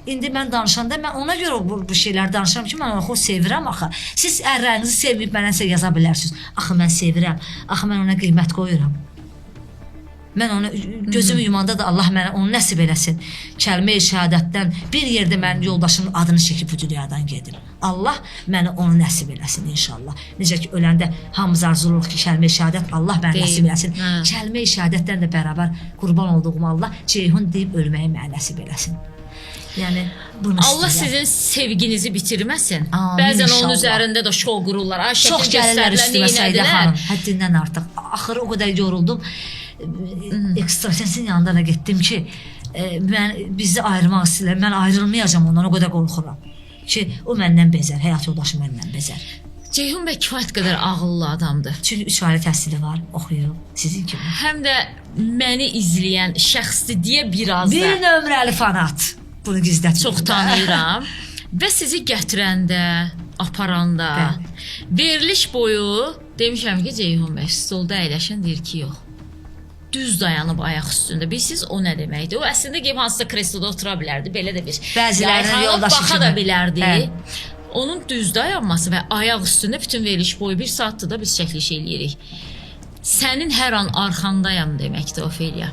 İndi mən danışanda mən ona görə bu şeylər danışıram ki, mən onu sevirəm axı. Siz ərlərinizi sevməyib mənə yaza bilərsiniz. Axı mən sevirəm. Axı mən ona qiymət qoyuram. Mən onu gözümü yumanda da Allah mənə onu nəsib eləsin. Kəlmə-i şəhadətdən bir yerdə mənim yoldaşımın adını çəkib bu dünyadan gedim. Allah mənə onu nəsib eləsin inşallah. Necə ki öləndə hamımız arzuluruq ki, kəlmə-i şəhadət Allah mənə nəsib eləsin. Kəlmə-i şəhadətdən də bərabər qurban olduğum Allah Ceyhun deyib ölməyi mənə nəsib eləsin. Yəni bunu Allah sizin sevginizi bitirməsin. Bəzən onun üzərində də şov qururlar. Ay, çox gəlirlər üstümə Səidə xanım. Həddindən artıq. Axırı o qədər yoruldum. Ekstrasensin yanında da getdim ki, bizi ayırmaq istəyirlər. Mən ayrılmayacağam ondan, o qədər qorxuram. Ki, o məndən bezər, həyat yoldaşı məndən bezər. Ceyhun bəy kifayət qədər ağıllı adamdır. Çünki 3 ailə təhsili var, oxuyub, sizin kimi. Həm də məni izləyən şəxsdir deyə biraz da. Bir nömrəli fanat. Bunu gizlətməyim. Çox tanıyıram. Və sizi gətirəndə, aparanda, veriliş boyu demişəm ki, Ceyhun bəy stolda əyləşən deyir ki, yox. Düz dayanıb ayaq üstündə. Bilirsiniz, o nə deməkdir? O əslində ki, hansısa kresloda otura bilərdi. Belə də bir bəzilərinin yoldaşı kimi. Baxa da bilərdi. Onun düz dayanması və ayaq üstündə bütün veriliş boyu 1 saatdır da biz çəkiliş eləyirik. Sənin hər an arxandayam deməkdir Ofeliya.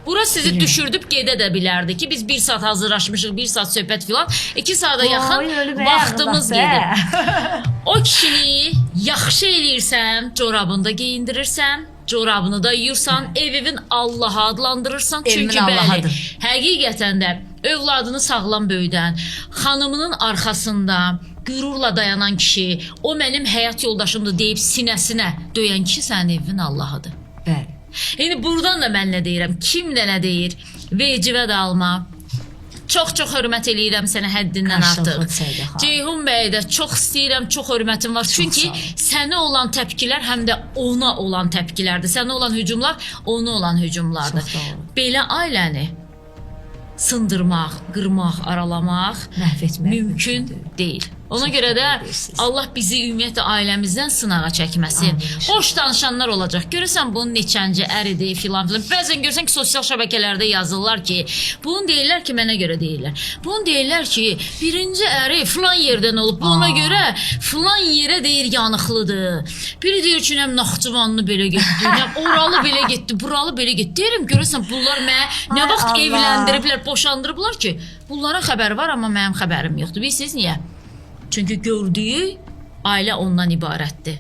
Bura sizi düşürdüb gedə də bilərdi ki, biz 1 saat hazırlaşmışıq, 1 saat söhbət filan, 2 saata yaxın vaxtımız gedib. O kişini yaxşı eləyirsən, corabını da geyindirirsən, corabını da yuyursan, evin Allah'a adlandırırsan. Çünki bəli, həqiqətən də övladını sağlam böyüdən, xanımının arxasında qürurla dayanan kişi, o mənim həyat yoldaşımdır deyib sinəsinə döyən kişi sənin evin Allah'ıdır. Bəli. Yəni buradan da mən nə deyirəm, kim də nə deyir, vecivə də alma. Çox-çox hörmət eləyirəm sənə həddindən artıq. Ceyhun bəyə də çox istəyirəm, çox hörmətim var. Çünki sənə olan təpkilər həm də ona olan təpkilərdir. Sənə olan hücumlar ona olan hücumlardır. Belə ailəni sındırmaq, qırmaq, aralamaq Məhv etmək mümkün deyil. Ona görə də Allah bizi ümumiyyətlə ailəmizdən sınağa çəkməsin. Amin. Boş danışanlar olacaq. Görürsən bunun neçənci əridir filan filan. Bəzən görürsən ki, sosial şəbəkələrdə yazırlar ki, bunu deyirlər ki, mənə görə deyirlər. Bunu deyirlər ki, birinci əri filan yerdən olub. Buna görə filan yerə deyir yanıqlıdır. Biri deyir ki, nəm Naxçıvanlı belə getdi, nəm oralı belə getdi, buralı belə getdi. Deyirəm, görürsən bunlar mənə nə vaxt Allah. evləndiriblər, boşandırıblar ki, bunlara xəbər var, amma mənim xəbərim yoxdur. Bilirsiniz niyə? Çünki gördüyü ailə ondan ibarətdir.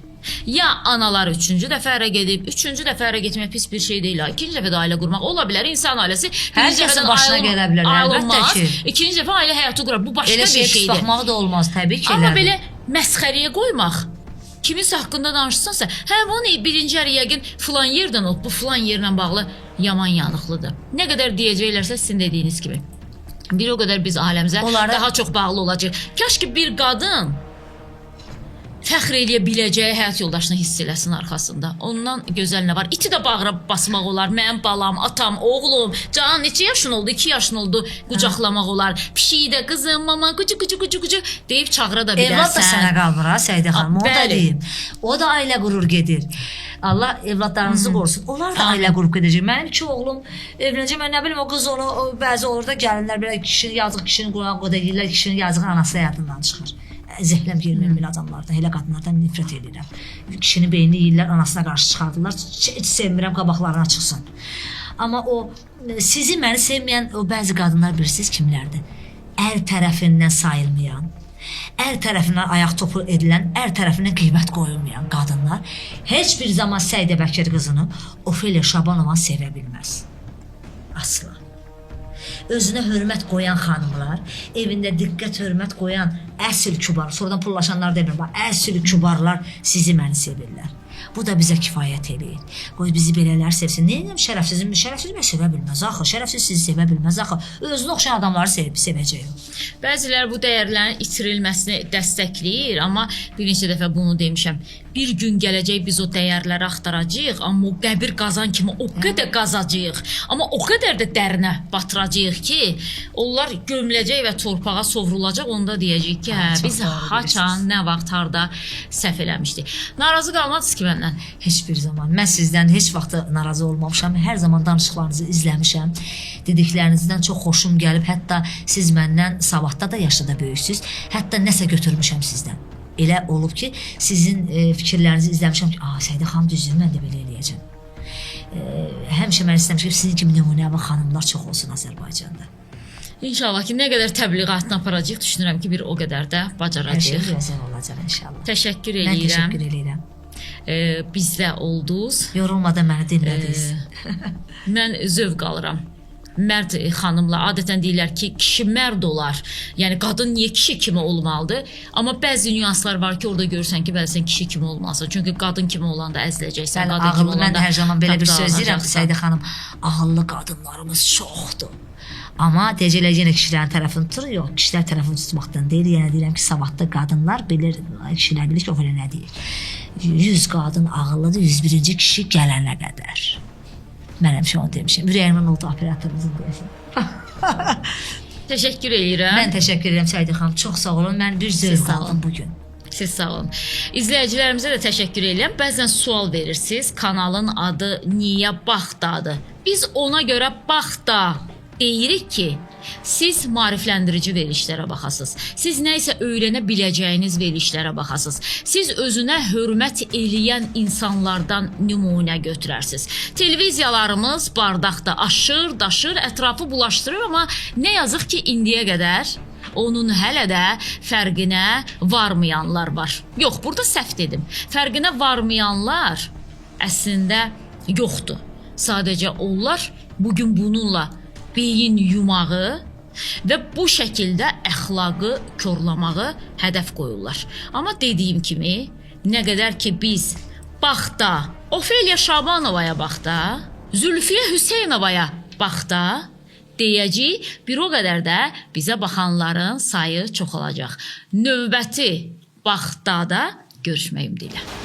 Ya analar 3-cü dəfə ərə gedib, 3-cü dəfə ərə getmək pis bir şey deyil. 2-ci dəfə də ailə qurmaq ola bilər. İnsan ailəsi Hər kəsin başına gələ bilər, əlbəttə ki. 2-ci dəfə ailə həyatı qurar. Bu başqa Elə bir şey şeydir. baxmaq da olmaz, təbii ki. Amma elədir. belə məsxərəyə qoymaq, kiminsə haqqında danışırsansa, hə bunu birinci əri yəqin filan yerdən olub, bu filan yerlə bağlı yaman yanıqlıdır. Nə qədər deyəcəklərsə sizin dediyiniz kimi. Bir o qədər biz ailəmizə daha çox bağlı olacaq. Kaş ki bir qadın fəxr eləyə biləcəyi həyat yoldaşını hiss eləsin arxasında. Ondan gözəl nə var? İti də bağıra basmaq olar. Mənim balam, atam, oğlum, can neçə yaşın oldu? 2 yaşın oldu. Qucaqlamaq olar. Pişiyi də qızım, mama, qucu deyib çağıra da bilərsən. Evlad da sənə qalmır ha Səidə xanım. O da deyim. O da ailə qurur gedir. Allah evladlarınızı qorusun. Onlar da ailə qurub gedəcək. Mənim 2 oğlum evlənəcək. Mən nə bilim o qız onu bəzi orada gəlinlər belə kişinin yazıq kişinin qulağına qoda deyirlər, kişinin yazıq anası həyatından çıxır. Zəhləm girməyən belə adamlardan, elə qadınlardan nifrət edirəm. Kişinin beynini yeyirlər, anasına qarşı çıxardırlar. Heç sevmirəm qabaqlarına çıxsın. Amma o sizi məni sevməyən o bəzi qadınlar bilirsiniz kimlərdir? Ər tərəfindən sayılmayan, ər tərəfindən ayaq topu edilən, ər tərəfindən qiymət qoyulmayan qadınlar heç bir zaman Səidə Bəkir qızını Ofeliya Şabanova sevə bilməz. Asla. Özünə hörmət qoyan xanımlar, evində diqqət, hörmət qoyan əsl kübar, sonradan pullaşanlar demirəm, əsl kübarlar sizi məni sevirlər. Bu da bizə kifayət eləyir. Qoy bizi belələr sevsin. Neyəm şərəfsizim? Şərəfsiz mə sevə bilməz axı. Şərəfsiz sizi sevə bilməz axı. Özünə oxşayan adamları sevəcək o. Bəzilər bu dəyərlərin itirilməsini dəstəkləyir, amma bir neçə dəfə bunu demişəm. Bir gün gələcək biz o dəyərləri axtaracağıq, amma o qəbir qazan kimi o qədər qazacağıq. Amma o qədər də dərinə batıracağıq ki, onlar gömüləcək və torpağa sovrulacaq. Onda deyəcəyik ki, hə, biz haçan, nə vaxt, harda səhv eləmişdik. Narazı qalmadınız ki məndən? Heç bir zaman. Mən sizdən heç vaxt narazı olmamışam. Hər zaman danışıqlarınızı izləmişəm. Dediklərinizdən çox xoşum gəlib. Hətta siz məndən savadda da yaşda da böyüksüz. Hətta nəsə götürmüşəm sizdən. Elə olub ki, sizin fikirlərinizi izləmişəm ki, Səidə xanım düzdür, mən də belə eləyəcəm. Həmişə mən istəmişəm ki, sizin kimi nümunəvi xanımlar çox olsun Azərbaycanda. İnşallah ki, nə qədər təbliğatını aparacaq, düşünürəm ki, bir o qədər də bacaracaq. Hər şey gözəl olacaq inşallah. Təşəkkür Mən edirəm. təşəkkür edirəm. Bizdə oldunuz. Yorulmadan məni dinlədiniz. Mən zövq alıram. Mərd xanımla adətən deyirlər ki, kişi mərd olar. Yəni qadın niyə kişi kimi olmalıdır? Amma bəzi nüanslar var ki, orada görürsən ki, bəli sən kişi kimi olmalısan. Çünki qadın kimi olanda əziləcəksən, qadın kimi olanda. Mən hər zaman belə bir söz deyirəm Səidə xanım, ağıllı qadınlarımız çoxdur. Amma deyəcəklər yenə kişilərin tərəfini tutur, yox, kişilər tərəfini tutmaqdan deyil. Yenə deyirəm ki, savadlı qadınlar bilir, kişilər bilir ki, o belə nə deyir. 100 qadın ağıllıdır, 101-ci kişi gələnə qədər. Mən həmişə onu demişəm. Ürəyimdən oldu operatorumuzun deyəsən. Təşəkkür edirəm. Mən təşəkkür edirəm Səidə xanım. Çox sağ olun. Mən bir zövq aldım bugün. Siz sağ olun. İzləyicilərimizə də təşəkkür edirəm. Bəzən sual verirsiniz. Kanalın adı niyə Baxdadır? Biz ona görə Baxda deyirik ki, siz maarifləndirici verilişlərə baxasınız. Siz nə isə öyrənə biləcəyiniz verilişlərə baxasınız. Siz özünə hörmət eləyən insanlardan nümunə götürərsiniz. Televiziyalarımız bardaqda aşır, daşır, ətrafı bulaşdırır, amma nə yazıq ki, indiyə qədər onun hələ də fərqinə varmayanlar var. Yox, burada səhv dedim. Fərqinə varmayanlar əslində yoxdur. Sadəcə onlar bugün bununla beyin yumağı və bu şəkildə əxlaqı korlamağı hədəf qoyurlar. Amma dediyim kimi, nə qədər ki biz Baxda, Ofeliya Şabanovaya Baxda, Zülfiyə Hüseynovaya Baxda deyəcək, bir o qədər də bizə baxanların sayı çoxalacaq. Növbəti Baxdada görüşmək ümidi ilə.